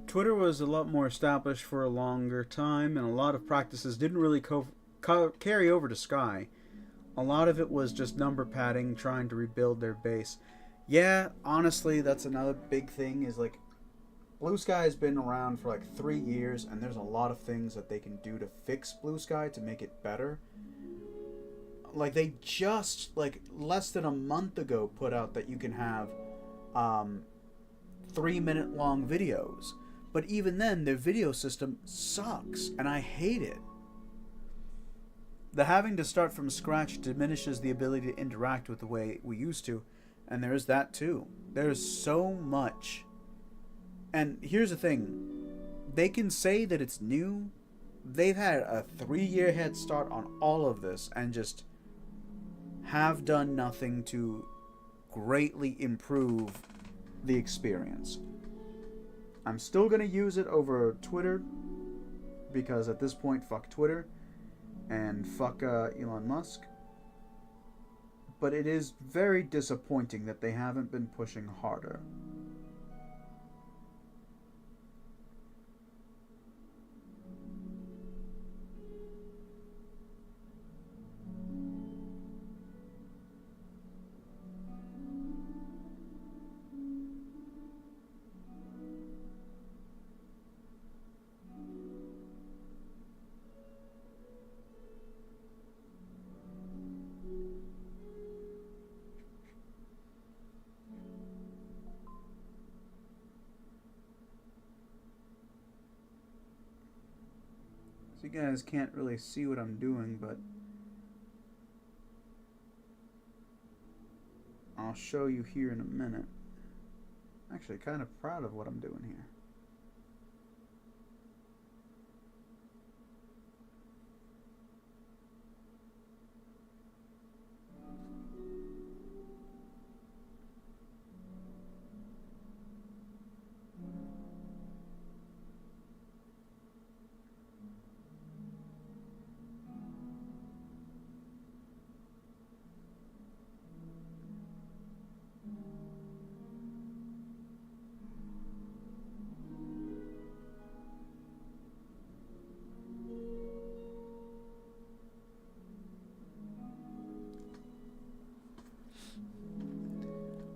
Twitter was a lot more established for a longer time, and a lot of practices didn't really carry over to Sky. A lot of it was just number padding, trying to rebuild their base. Yeah, honestly, that's another big thing, is like, Blue Sky has been around for like 3 years, and there's a lot of things that they can do to fix Blue Sky to make it better. Like, they just, like, less than a month ago put out that you can have 3-minute long videos. But even then, their video system sucks, and I hate it. The having to start from scratch diminishes the ability to interact with the way we used to, and there is that too. There's so much. And here's the thing. They can say that it's new. They've had a 3-year head start on all of this and just have done nothing to greatly improve the experience. I'm still going to use it over Twitter because at this point, fuck Twitter and fuck Elon Musk. But it is very disappointing that they haven't been pushing harder. So you guys can't really see what I'm doing, but I'll show you here in a minute. Actually, kind of proud of what I'm doing here.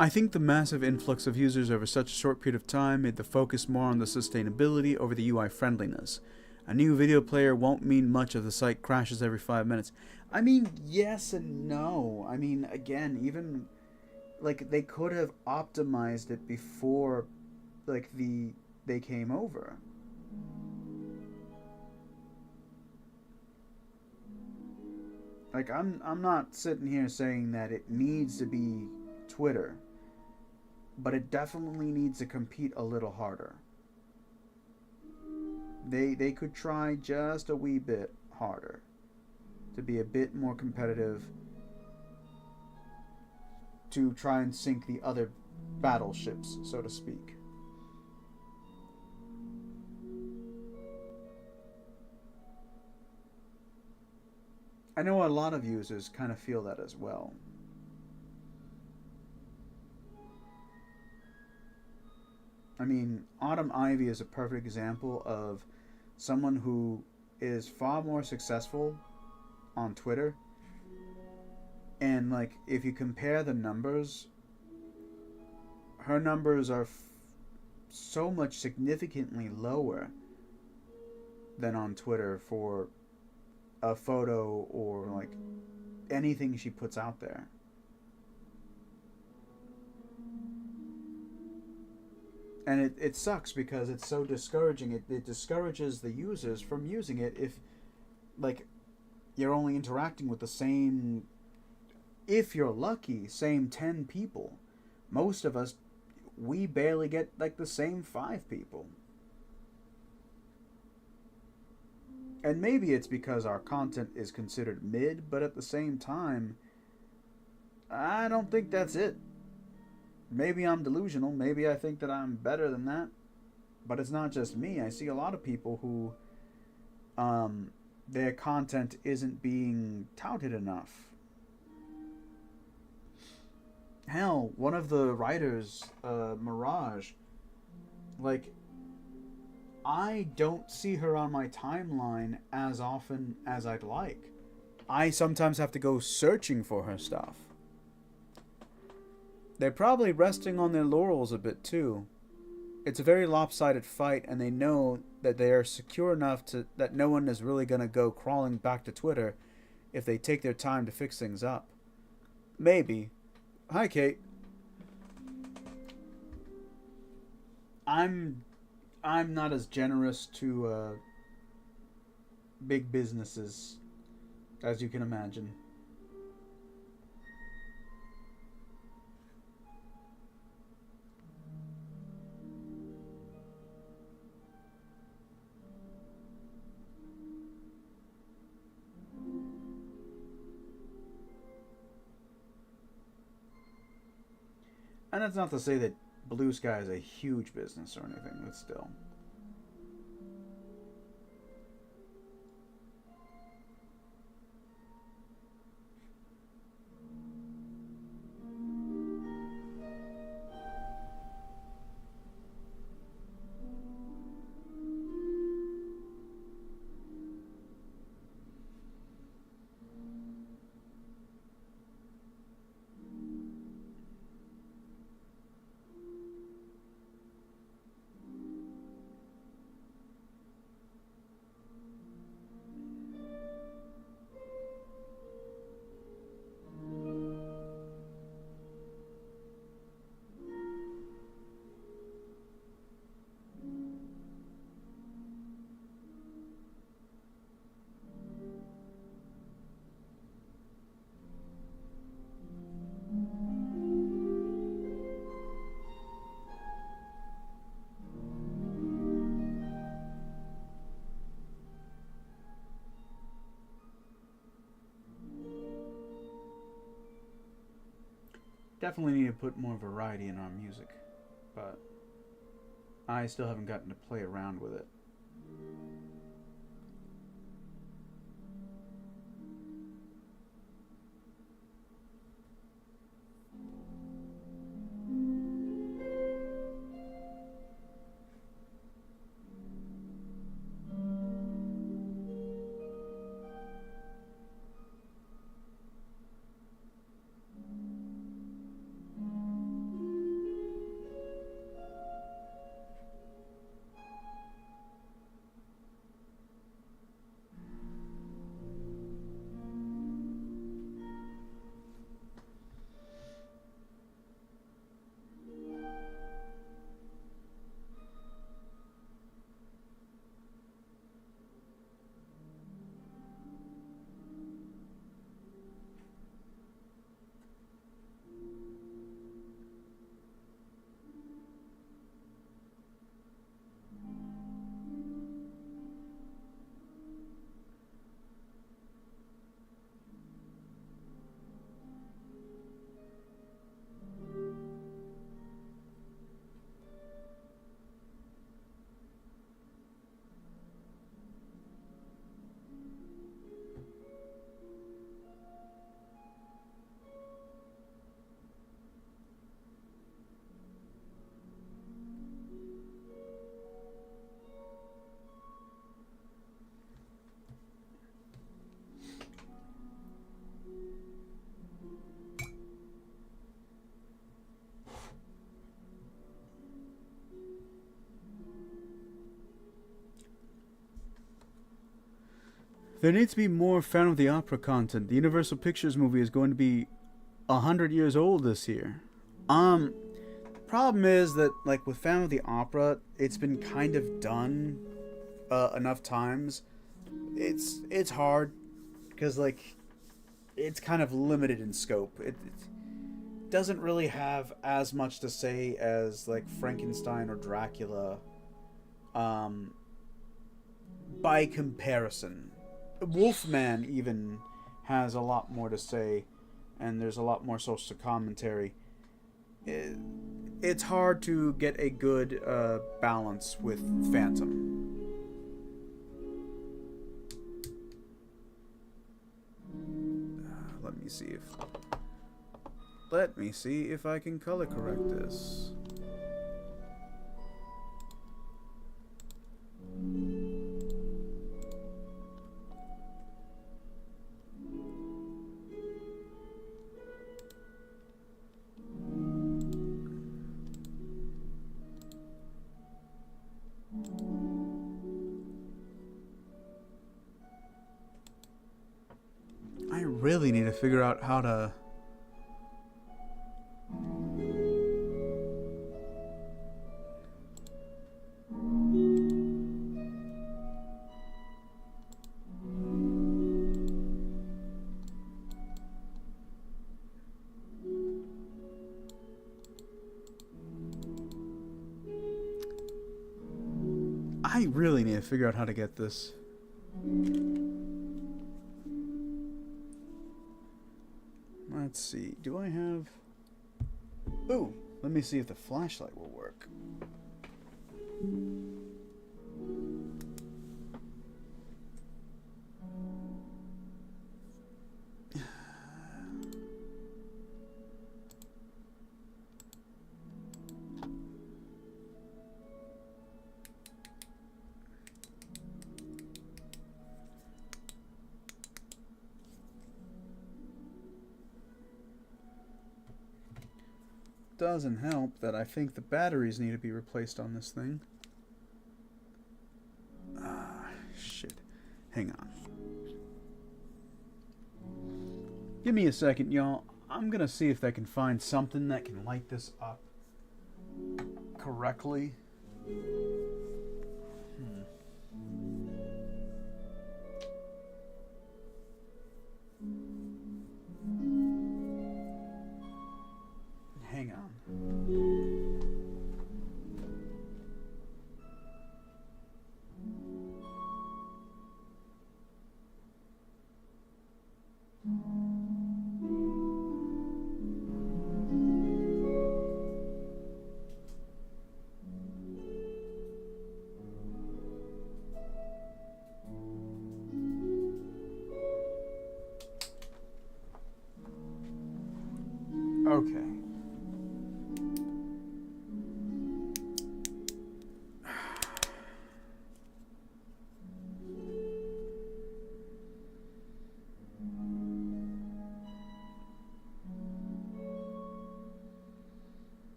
I think the massive influx of users over such a short period of time made the focus more on the sustainability over the UI friendliness. A new video player won't mean much if the site crashes every 5 minutes. I mean, yes and no. I mean, again, even, like, they could have optimized it before, like, they came over. Like, I'm not sitting here saying that it needs to be Twitter, but it definitely needs to compete a little harder. They could try just a wee bit harder to be a bit more competitive, to try and sink the other battleships, so to speak. I know a lot of users kind of feel that as well. I mean, Autumn Ivy is a perfect example of someone who is far more successful on Twitter. And, like, if you compare the numbers, her numbers are so much significantly lower than on Twitter for a photo or, like, anything she puts out there. And it sucks because it's so discouraging. It discourages the users from using it if, like, you're only interacting with the same, if you're lucky, same 10 people. Most of us, we barely get, like, the same 5 people. And maybe it's because our content is considered mid, but at the same time, I don't think that's it. Maybe I'm delusional. Maybe I think that I'm better than that. But it's not just me. I see a lot of people who their content isn't being touted enough. Hell, one of the writers, Mirage, like, I don't see her on my timeline as often as I'd like. I sometimes have to go searching for her stuff. They're probably resting on their laurels a bit too. it's a very lopsided fight, and they know that they are secure enough to that no one is really gonna go crawling back to Twitter if they take their time to fix things up. Maybe. Hi, Kate. I'm not as generous to big businesses as you can imagine. And that's not to say that Blue Sky is a huge business or anything, but still. Definitely need to put more variety in our music, but I still haven't gotten to play around with it. There needs to be more Phantom of the Opera content. The Universal Pictures movie is going to be 100 years old this year. Problem is that, like, with Phantom of the Opera, it's been kind of done enough times. It's hard because, like, it's kind of limited in scope. It doesn't really have as much to say as, like, Frankenstein or Dracula. By comparison, Wolfman even has a lot more to say, and there's a lot more social commentary. It's hard to get a good balance with Phantom. Let me see if I can color correct this. really need to figure out how to... I really need to figure out how to get this. Let's see. Do I have... Ooh, let me see if the flashlight will work. Doesn't help that I think the batteries need to be replaced on this thing. Ah, shit. Hang on. Give me a second, y'all. I'm gonna see if I can find something that can light this up correctly. Hang on. Okay.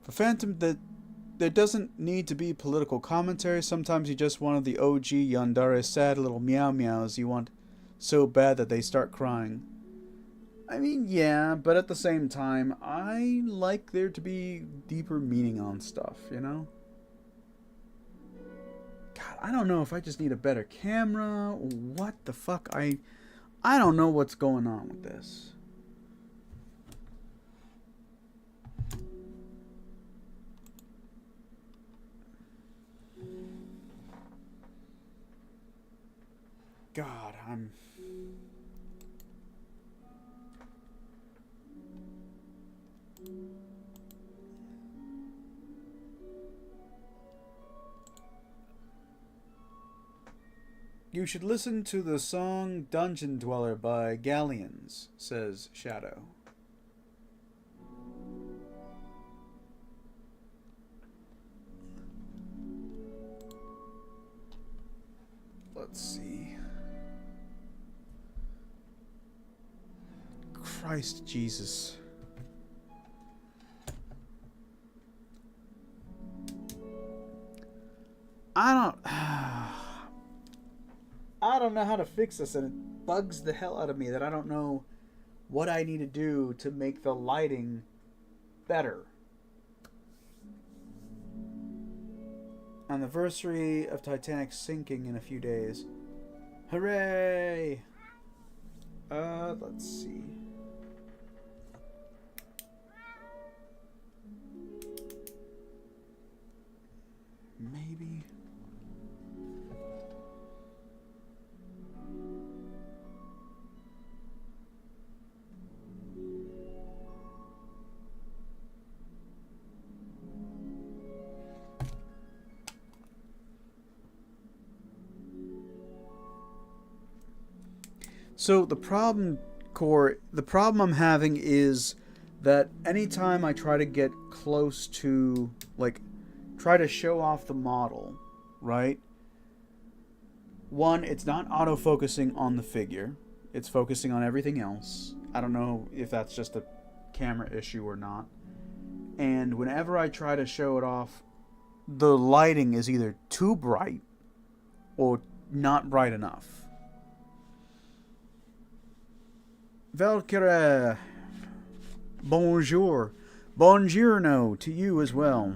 For Phantom, there doesn't need to be political commentary. Sometimes you just want the OG Yandere sad little meow meows you want so bad that they start crying. I mean, yeah, but at the same time, I like there to be deeper meaning on stuff, you know? God, I don't know if I just need a better camera. What the fuck? I don't know what's going on with this. God, I'm... You should listen to the song Dungeon Dweller by Galleons, says Shadow. Let's see. Christ Jesus. I don't know how to fix this, and it bugs the hell out of me that I don't know what I need to do to make the lighting better. Anniversary of Titanic sinking in a few days. Hooray! Let's see. Maybe. So the problem I'm having is that anytime I try to get close to, like, try to show off the model, right? One, it's not autofocusing on the figure. It's focusing on everything else. I don't know if that's just a camera issue or not. And whenever I try to show it off, the lighting is either too bright or not bright enough. Valkyrie. Bonjour. Buongiorno to you as well.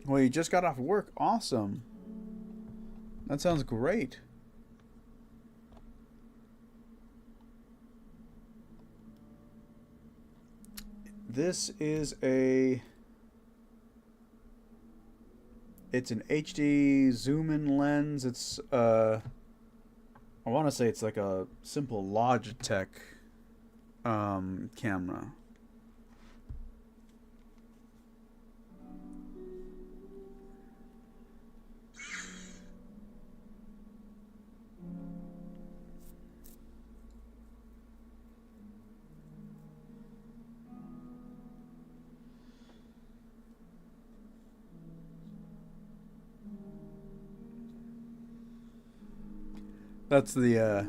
Well, you just got off work. Awesome. That sounds great. This is it's an HD zoom-in lens. It's I want to say it's like a simple Logitech camera. That's the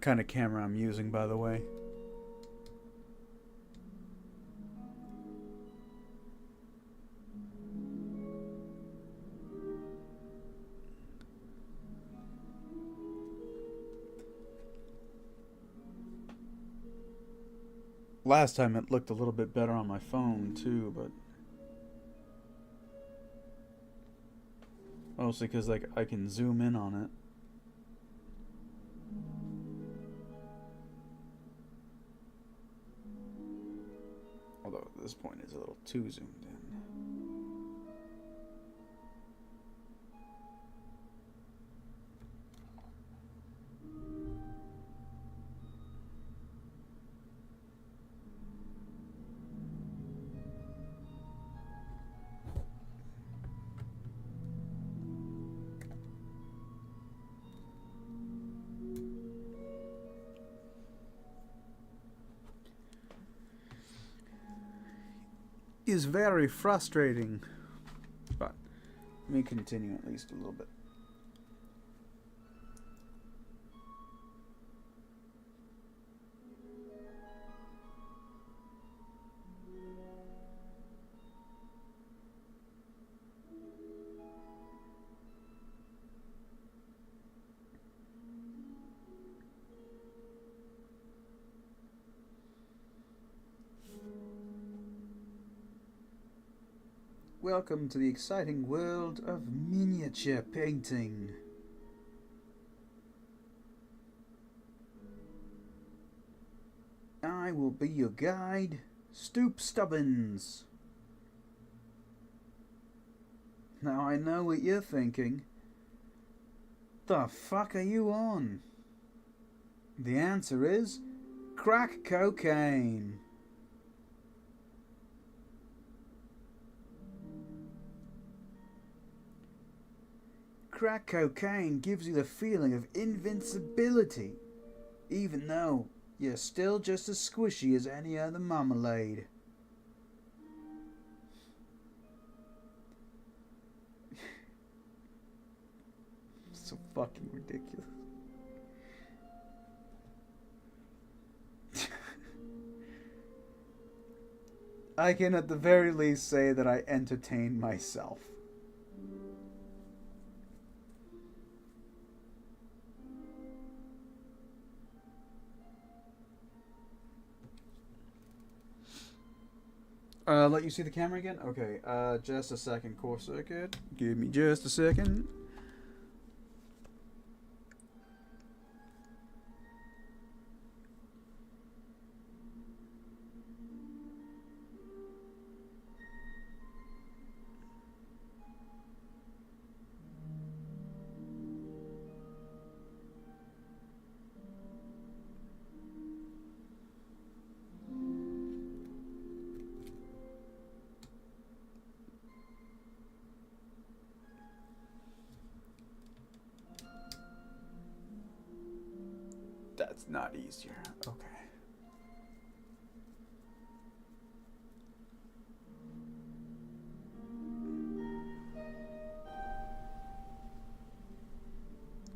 kind of camera I'm using, by the way. Last time it looked a little bit better on my phone too, but mostly because like I can zoom in on it. Although at this point it's a little too zoomed in. Is very frustrating, but let me continue at least a little bit. Welcome to the exciting world of miniature painting. I will be your guide, Stoop Stubbins. Now I know what you're thinking. The fuck are you on? The answer is crack cocaine. Crack cocaine gives you the feeling of invincibility, even though you're still just as squishy as any other marmalade. So fucking ridiculous. I can at the very least say that I entertain myself. Let you see the camera again? Okay, just a second, core circuit. Give me just a second. That's not easier. Okay.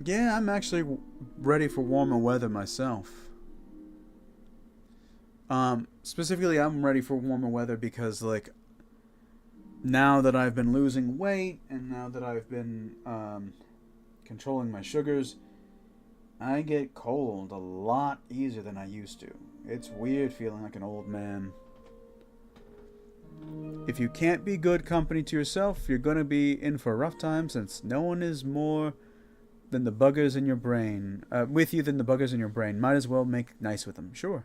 Yeah, I'm actually ready for warmer weather myself. Specifically, I'm ready for warmer weather because, like, now that I've been losing weight and now that I've been controlling my sugars, I get cold a lot easier than I used to. It's weird feeling like an old man. If you can't be good company to yourself, you're gonna be in for a rough time, since no one is more than the buggers in your brain. With you than the buggers in your brain. Might as well make nice with them. Sure.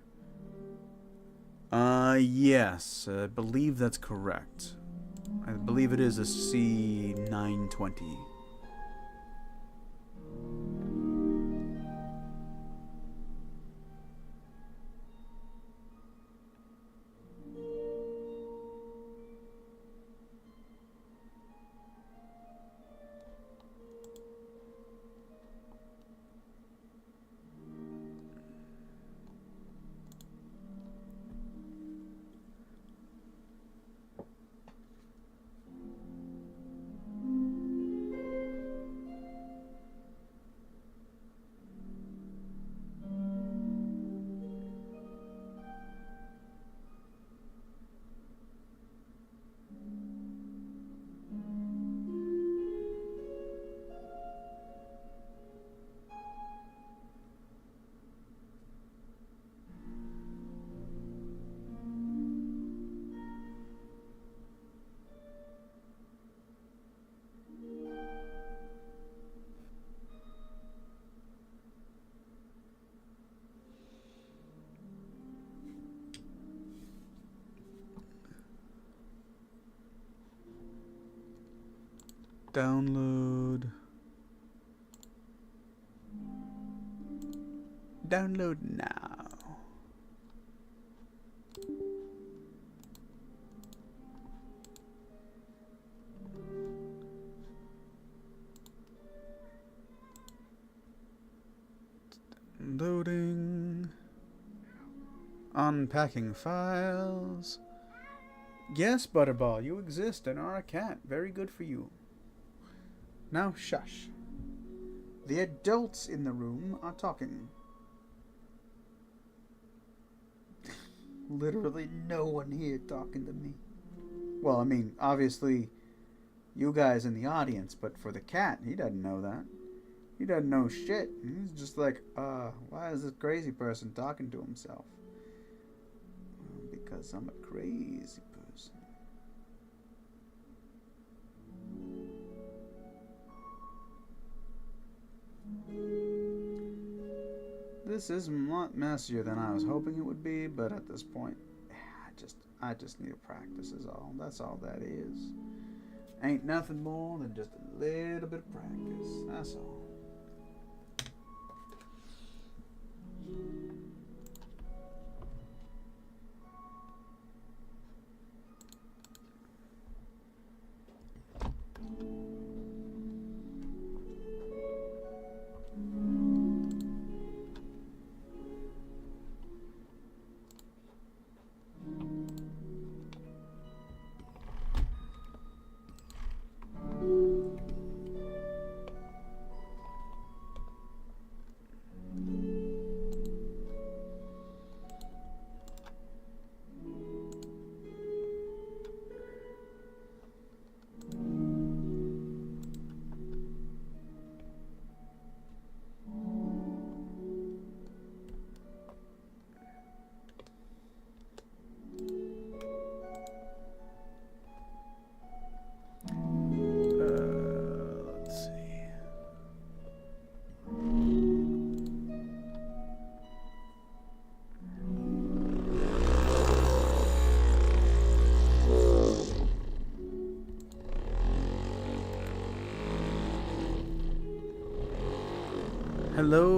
Yes. I believe that's correct. I believe it is a C920. Download. Download now. Loading. Unpacking files. Yes, Butterball, you exist and are a cat. Very good for you. Now shush. The adults in the room are talking.
Literally no one here talking to me.
Well, I mean, obviously, you guys in the audience, but for the cat, he doesn't know that. He doesn't know shit. He's just like, why is this crazy person talking to himself? Well, because I'm a crazy person. This is a lot messier than I was hoping it would be, but at this point, I just need to practice is all. That's all that is. Ain't nothing more than just a little bit of practice. That's all.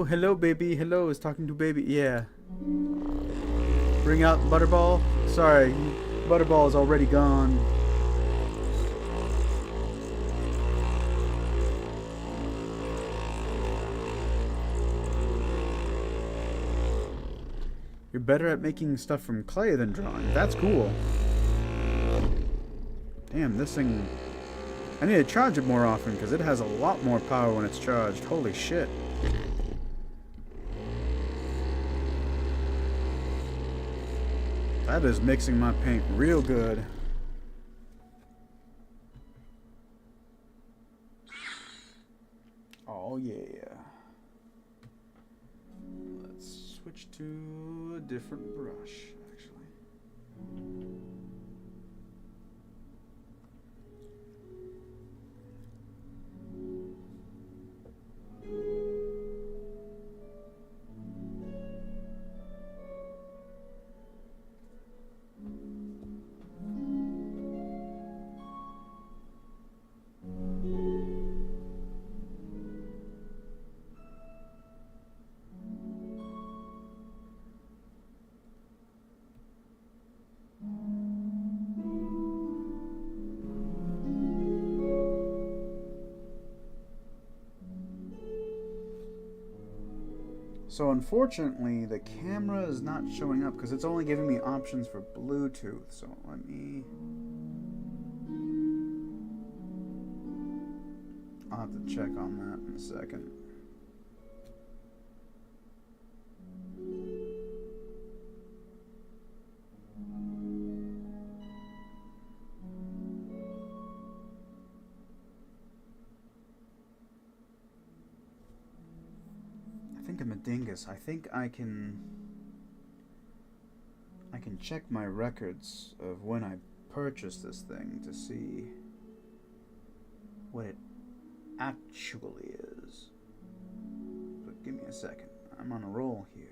Hello, baby. Hello, is talking to baby. Yeah. Bring out Butterball. Sorry, Butterball is already gone. You're better at making stuff from clay than drawing. That's cool. Damn, this thing I need to charge it more often because it has a lot more power when it's charged. Holy shit. That is mixing my paint real good. Oh yeah. Let's switch to a different brush, actually. So unfortunately, the camera is not showing up because it's only giving me options for Bluetooth. So let me... I'll have to check on that in a second. I think I'm a dingus. I think I can check my records of when I purchased this thing to see what it actually is. But give me a second. I'm on a roll here.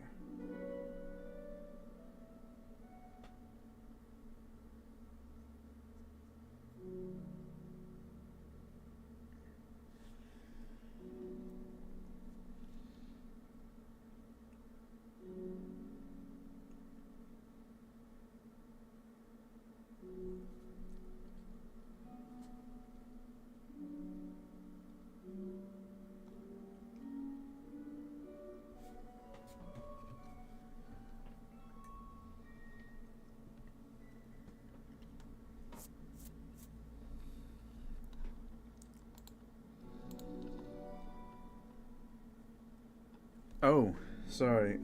Oh, sorry.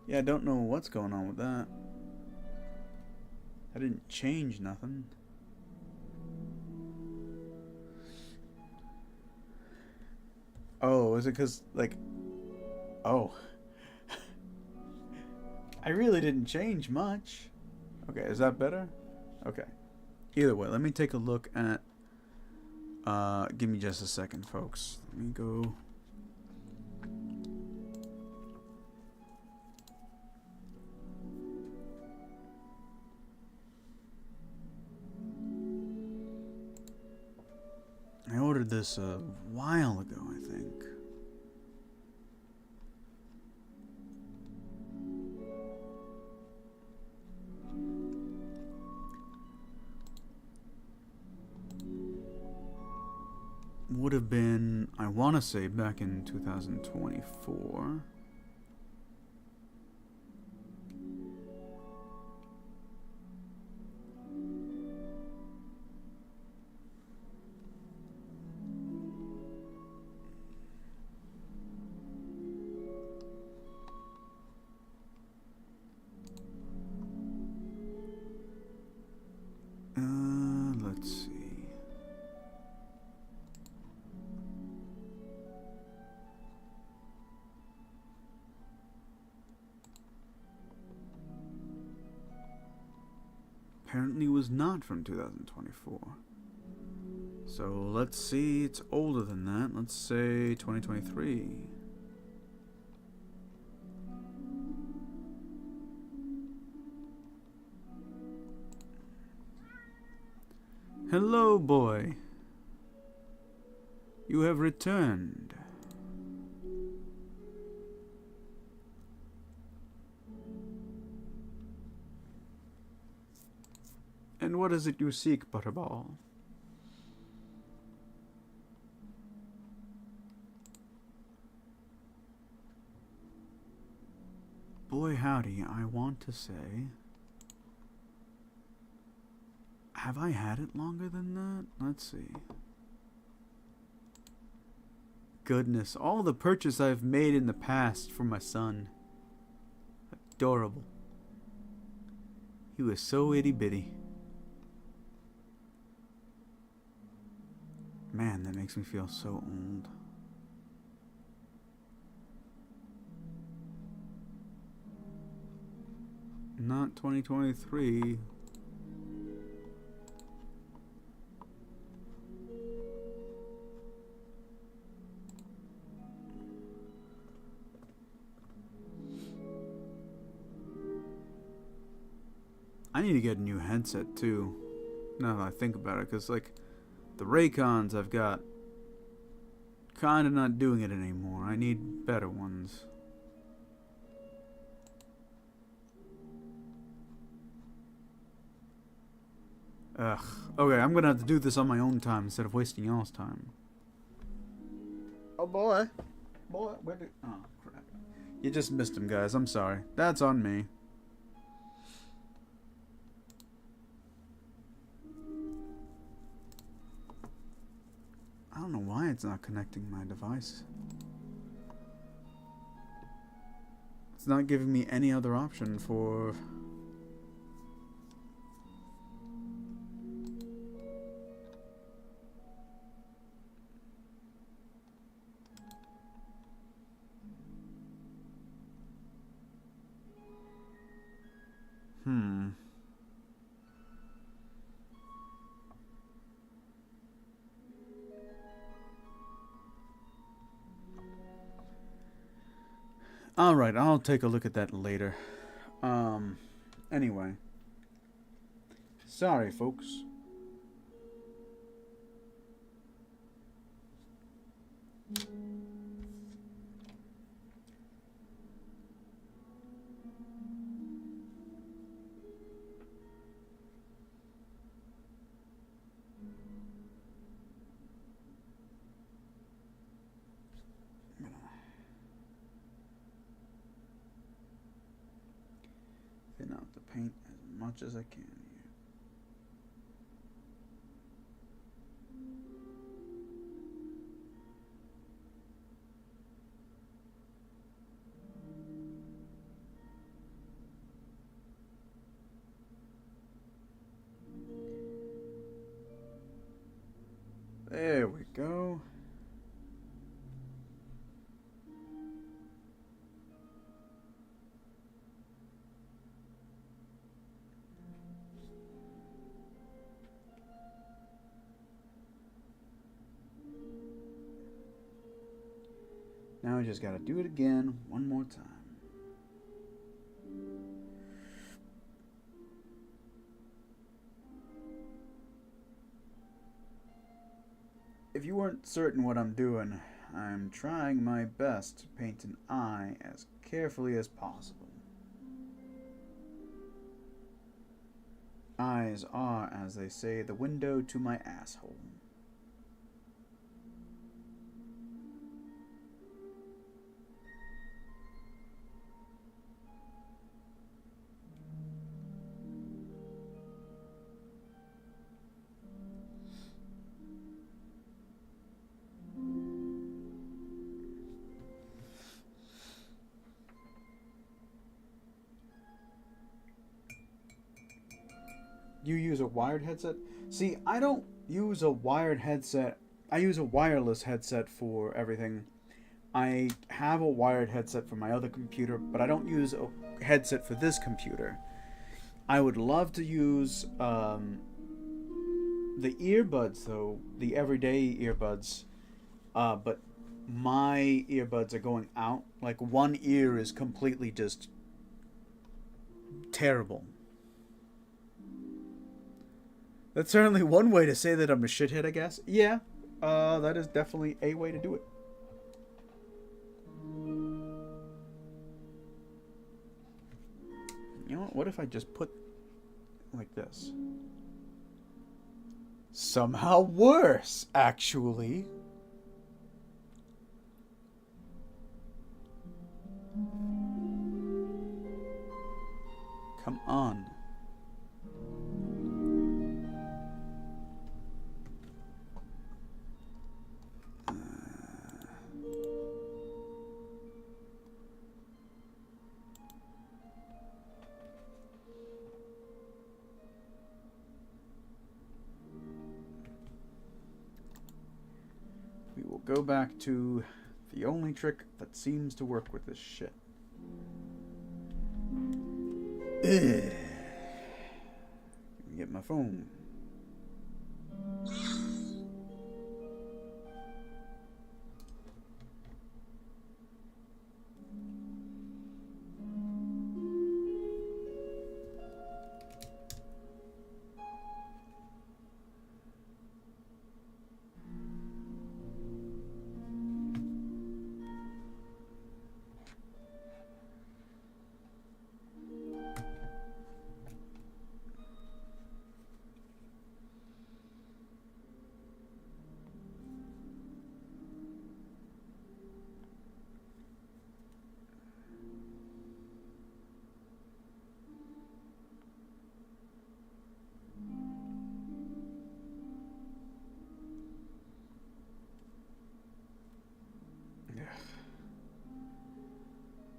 Yeah, I don't know what's going on with that. I didn't change nothing. Oh, is it because, like... Oh. I really didn't change much. Okay, is that better? Okay. Either way, let me take a look at... give me just a second, folks. Let me go... I ordered this a while ago, I think. Would have been, I want to say, back in 2024. Let's see. Apparently was not from 2024. So let's see, it's older than that. Let's say 2023. Hello, boy. You have returned. And what is it you seek, Butterball? Boy howdy, I want to say... Have I had it longer than that? Let's see. Goodness, all the purchase I've made in the past for my son. Adorable. He was so itty bitty. Man, that makes me feel so old. Not 2023. I need to get a new headset too. Now that I think about it, because like the Raycons I've got, kind of not doing it anymore. I need better ones. Ugh. Okay, I'm gonna have to do this on my own time instead of wasting y'all's time.
Oh boy.
Boy, where did... Oh, crap. You just missed him, guys. I'm sorry. That's on me. I don't know why it's not connecting my device. It's not giving me any other option for... Alright, I'll take a look at that later. Anyway. Sorry, folks. Thin out the paint as much as I can here. There we go. Now we just gotta do it again one more time. If you weren't certain what I'm doing, I'm trying my best to paint an eye as carefully as possible. Eyes are, as they say, the window to my asshole. You use a wired headset? See, I don't use a wired headset. I use a wireless headset for everything. I have a wired headset for my other computer, but I don't use a headset for this computer. I would love to use the earbuds, though, the everyday earbuds, but my earbuds are going out. Like, one ear is completely just terrible. That's certainly one way to say that I'm a shithead, I guess. Yeah, that is definitely a way to do it. You know what if I just put like this? Somehow worse, actually. Come on. go back to the only trick that seems to work with this shit. Ugh. Let me get my phone.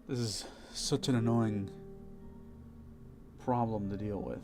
This is such an annoying problem to deal with.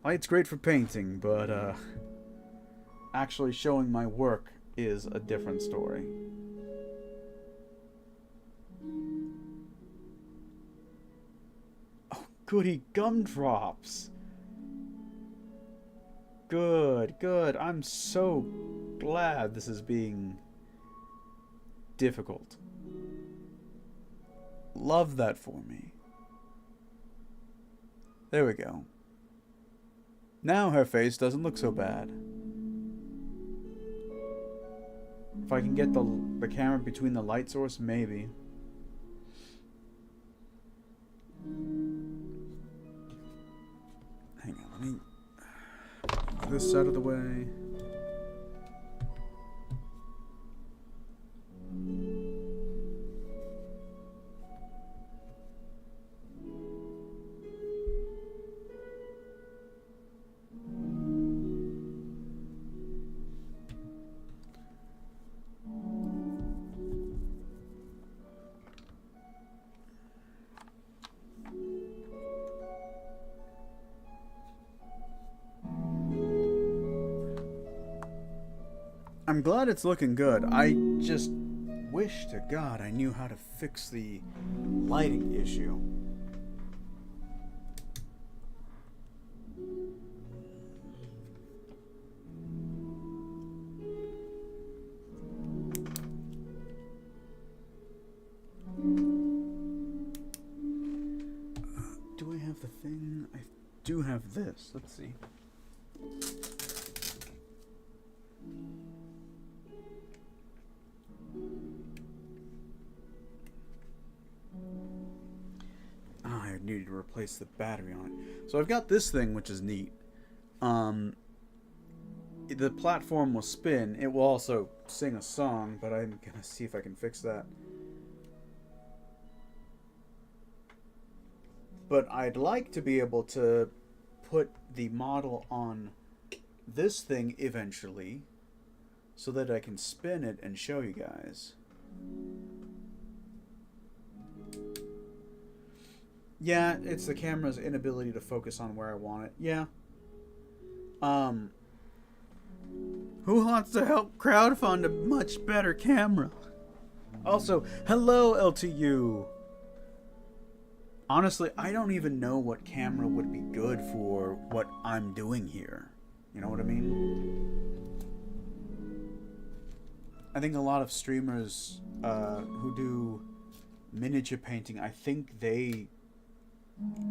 Light's great for painting, but actually showing my work is a different story. Oh, goody gumdrops! Good, good. I'm so glad this is being difficult. Love that for me. There we go. Now her face doesn't look so bad. If I can get the camera between the light source, maybe. Hang on, let me move this out of the way. I'm glad it's looking good. I just wish to God I knew how to fix the lighting issue. Do I have the thing? I do have this. Let's see. I needed to replace the battery on it. So I've got this thing, which is neat. The platform will spin. It will also sing a song, but I'm gonna see if I can fix that. But I'd like to be able to put the model on this thing eventually, so that I can spin it and show you guys. Yeah, it's the camera's inability to focus on where I want it. Yeah. Who wants to help crowdfund a much better camera? Also, hello LTU. Honestly, I don't even know what camera would be good for what I'm doing here. You know what I mean? I think a lot of streamers who do miniature painting, I think they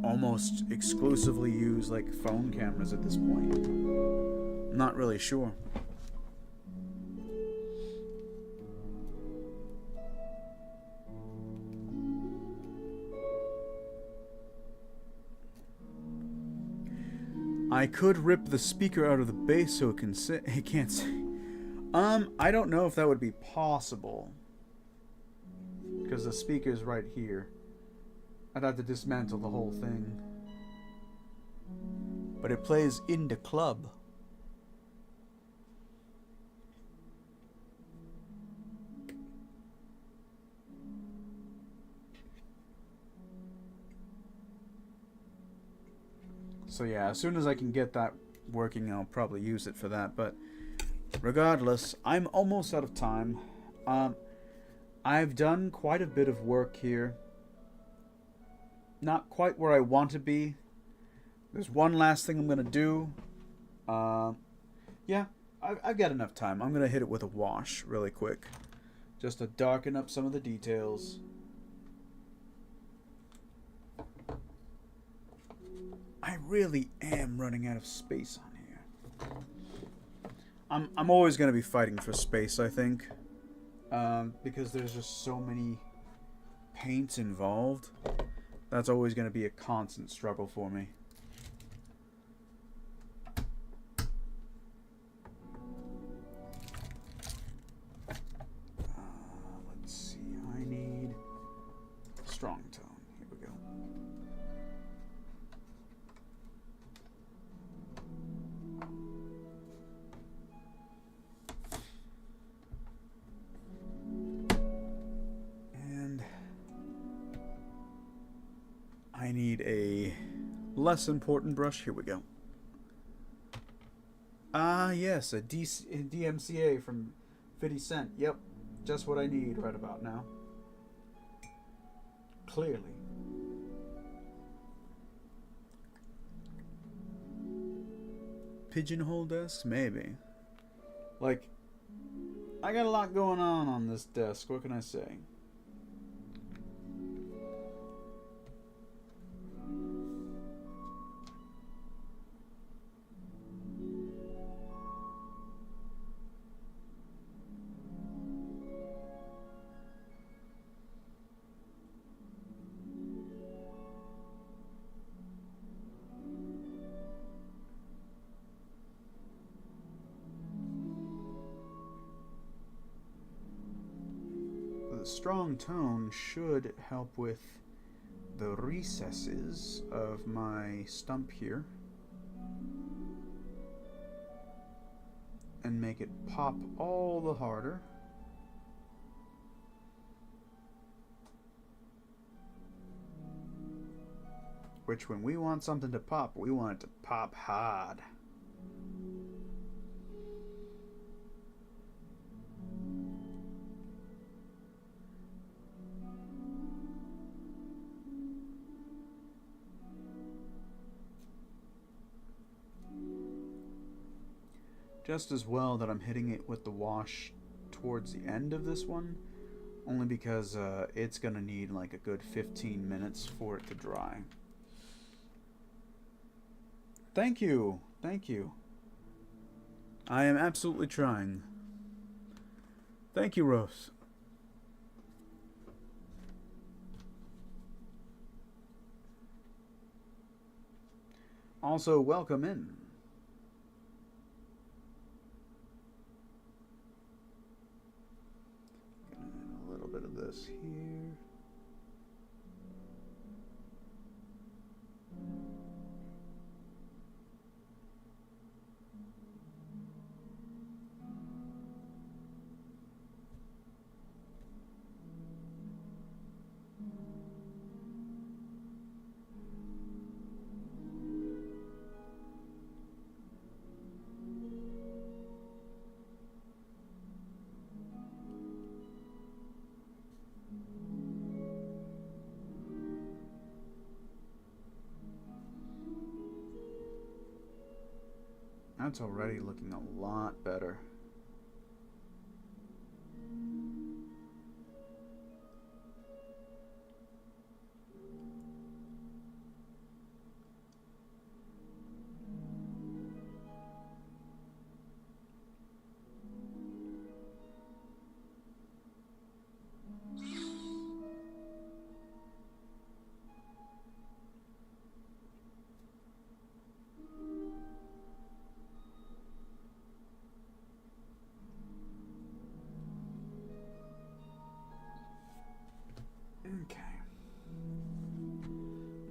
almost exclusively use like phone cameras at this point. I'm not really sure. I could rip the speaker out of the base so it can it can't sing. I don't know if that would be possible. Because the speaker's right here. I'd have to dismantle the whole thing. But it plays in the club. So yeah, as soon as I can get that working, I'll probably use it for that. But regardless, I'm almost out of time. I've done quite a bit of work here. Not quite where I want to be. There's one last thing I'm going to do. Yeah, I've got enough time. I'm going to hit it with a wash really quick. Just to darken up some of the details. I really am running out of space on here. I'm always going to be fighting for space, I think. Because there's just so many paints involved. That's always going to be a constant struggle for me. Let's see. I need strong tone. Here we go. And I need a less important brush. Here we go. Ah, yes, a DMCA from 50 Cent. Yep, just what I need right about now. Clearly. Pigeonhole desk? Maybe. Like, I got a lot going on this desk. What can I say? Strong tone should help with the recesses of my stump here and make it pop all the harder. Which, when we want something to pop, we want it to pop hard. Just as well that I'm hitting it with the wash towards the end of this one, only because it's gonna need like a good 15 minutes for it to dry. Thank you, thank you. I am absolutely trying. Thank you, Rose. Also, welcome in. A little bit of this here. That's already looking a lot better.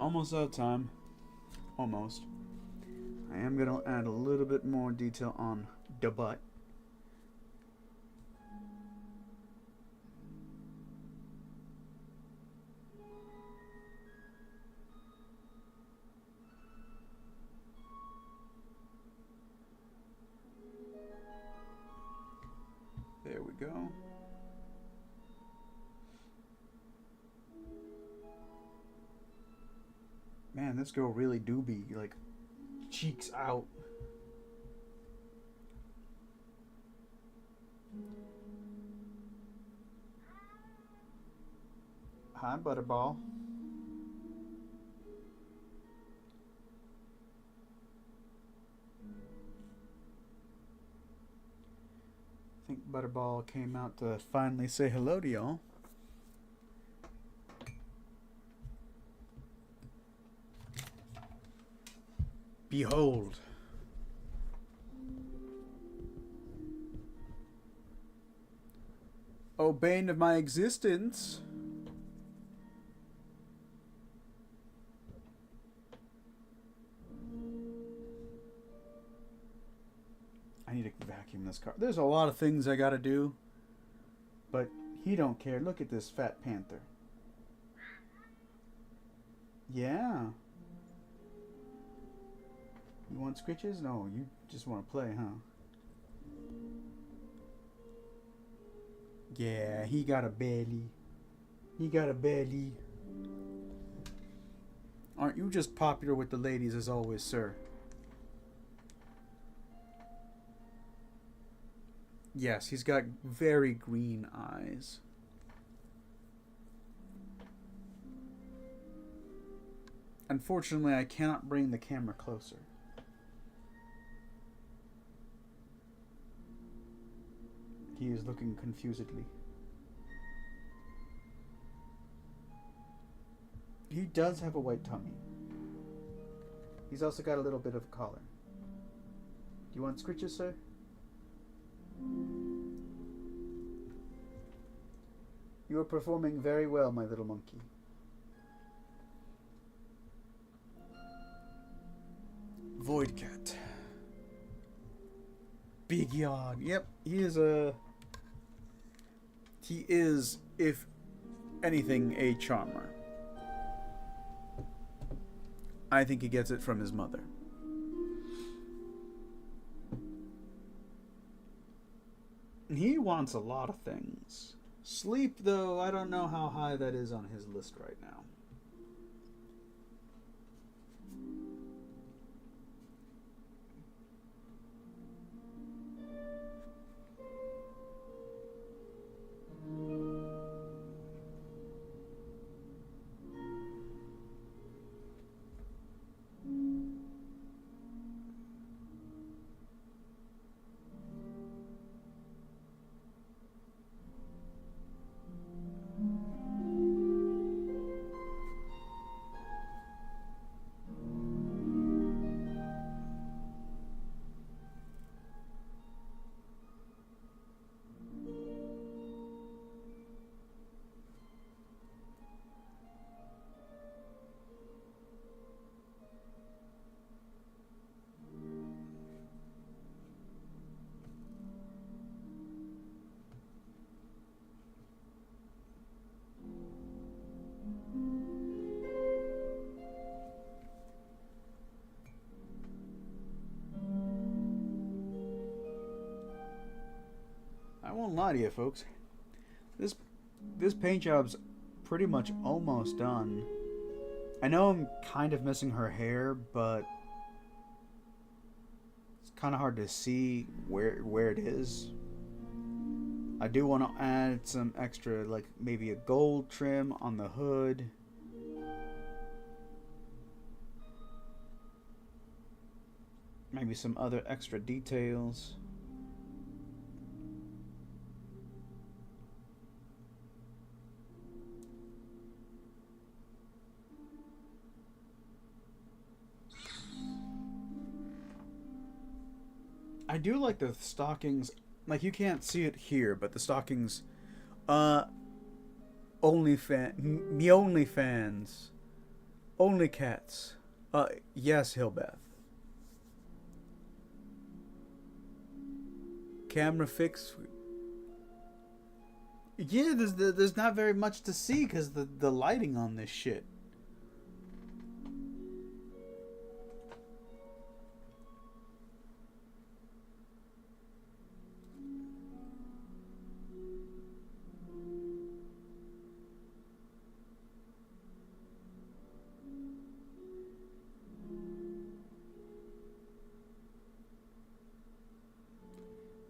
almost out of time. Almost. I am going to add a little bit more detail on the butt. There we go. Man, this girl really do be like cheeks out. Hi, Butterball. I think Butterball came out to finally say hello to y'all. Behold. O bane of my existence. I need to vacuum this car. There's a lot of things I gotta do. But he don't care. Look at this fat panther. Yeah. You want scritches? No, you just want to play, huh? Yeah, he got a belly. He got a belly. Aren't you just popular with the ladies as always, sir? Yes, he's got very green eyes. Unfortunately, I cannot bring the camera closer. He is looking confusedly. He does have a white tummy. He's also got a little bit of a collar. Do you want scritches, sir? You are performing very well, my little monkey. Void cat. Big yawn. Yep, he is, if anything, a charmer. I think he gets it from his mother. He wants a lot of things. Sleep, though, I don't know how high that is on his list right now. I won't lie to you, folks. This paint job's pretty much almost done. I know I'm kind of missing her hair, but it's kind of hard to see where it is. I do want to add some extra, like maybe a gold trim on the hood. Maybe some other extra details. I do like the stockings. Like, you can't see it here, but the stockings, me OnlyFans Only cats. Yes, Hillbeth. Camera fix. Yeah, there's not very much to see because the lighting on this shit.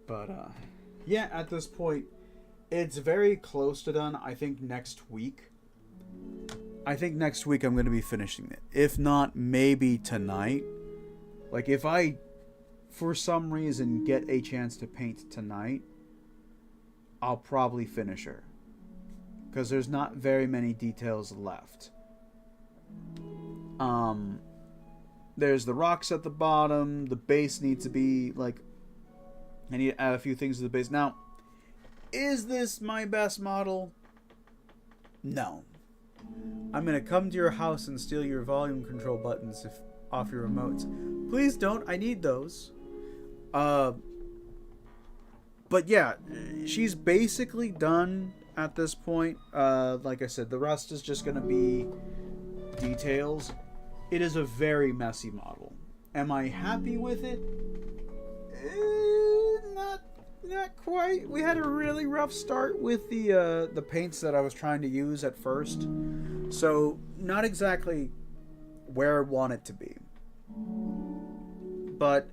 But yeah, at this point, it's very close to done. I think next week. I'm going to be finishing it. If not, maybe tonight. Like, if I, for some reason, get a chance to paint tonight, I'll probably finish her. Because there's not very many details left. There's the rocks at the bottom. The base needs to be, like, I need to add a few things to the base. Now, is this my best model? No. I'm going to come to your house and steal your volume control buttons off your remotes. Please don't. I need those. But yeah, she's basically done at this point. Like I said, the rest is just going to be details. It is a very messy model. Am I happy with it? Not quite. We had a really rough start with the paints that I was trying to use at first. So, not exactly where I want it to be. But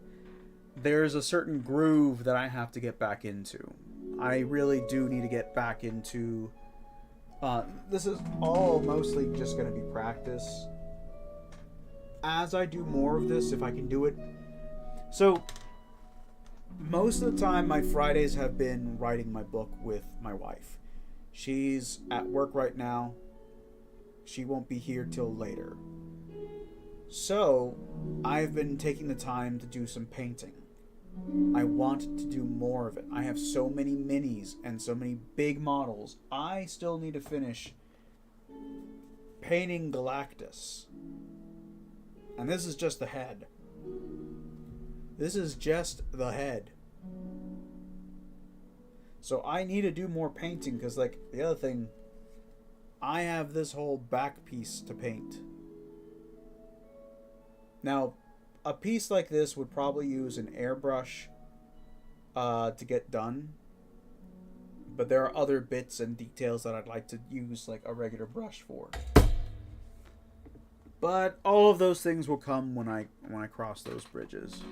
there's a certain groove that I have to get back into. I really do need to get back into... this is all mostly just going to be practice. As I do more of this, if I can do it... So... most of the time, my Fridays have been writing my book with my wife. She's at work right now. She won't be here till later. So, I've been taking the time to do some painting. I want to do more of it. I have so many minis and so many big models. I still need to finish painting Galactus. And this is just the head. This is just the head. So I need to do more painting because, like, the other thing, I have this whole back piece to paint. Now, a piece like this would probably use an airbrush to get done. But there are other bits and details that I'd like to use, like, a regular brush for. But all of those things will come when I cross those bridges.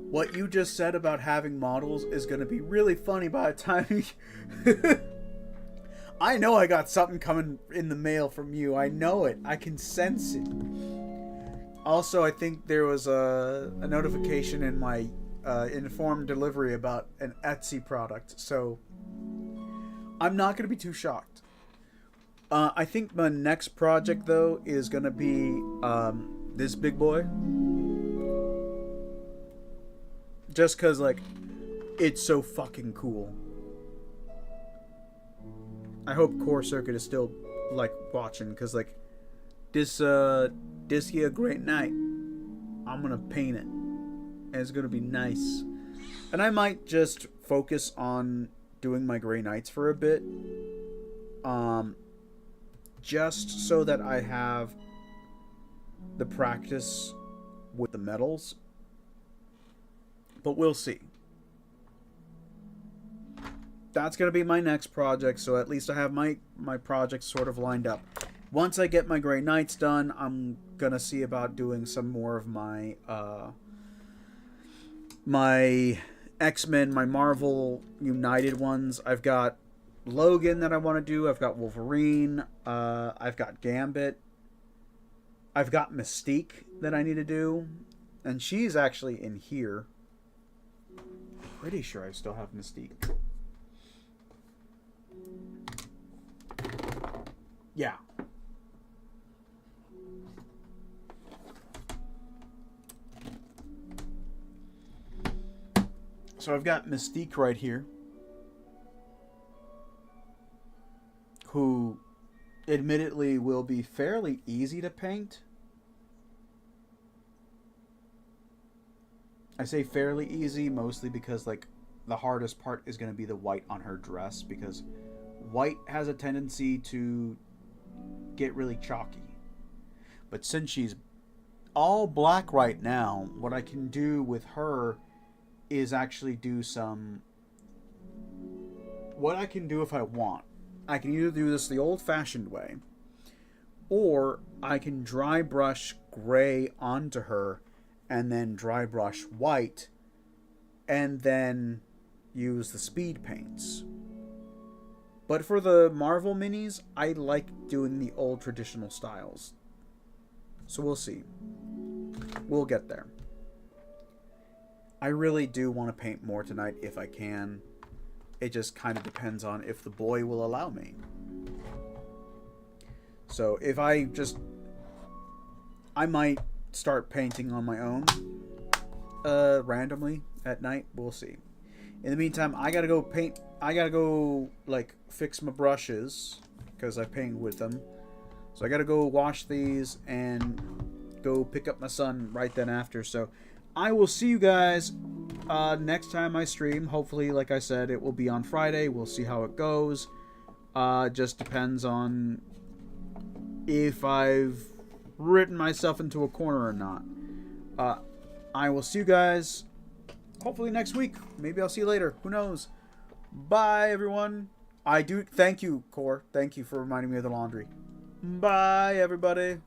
What you just said about having models is going to be really funny by the time you... I know I got something coming in the mail from you. I know it. I can sense it. Also, I think there was a notification in my informed delivery about an Etsy product, so I'm not going to be too shocked. I think my next project, though, is going to be this big boy. Just because, like, it's so fucking cool. I hope Core Circuit is still, like, watching, because, like, this here great night, I'm going to paint it. And it's going to be nice. And I might just focus on doing my Grey Knights for a bit. Just so that I have the practice with the metals. But we'll see. That's going to be my next project, so at least I have my projects sort of lined up. Once I get my Grey Knights done, I'm going to see about doing some more of my my X-Men, my Marvel United ones. I've got Logan that I want to do. I've got Wolverine. I've got Gambit. I've got Mystique that I need to do. And she's actually in here. Pretty sure I still have Mystique. Yeah. So I've got Mystique right here, who admittedly will be fairly easy to paint. I say fairly easy mostly because like the hardest part is going to be the white on her dress, because white has a tendency to get really chalky. But since she's all black right now, what I can do with her is actually do some... What I can do if I want, I can either do this the old-fashioned way, or I can dry brush gray onto her and then dry brush white and then use the speed paints. But for the Marvel minis, I like doing the old traditional styles. So we'll see. We'll get there. I really do want to paint more tonight if I can. It just kind of depends on if the boy will allow me. So if I might start painting on my own randomly at night. We'll see. In the meantime, I gotta go paint. I gotta go like fix my brushes because I paint with them. So I gotta go wash these and go pick up my son right then after. So I will see you guys next time I stream. Hopefully, like I said, it will be on Friday. We'll see how it goes. Just depends on if I've written myself into a corner or not. I will see you guys hopefully next week. Maybe I'll see you later. Who knows? Bye, everyone. I do thank you, Core. Thank you for reminding me of the laundry. Bye, everybody.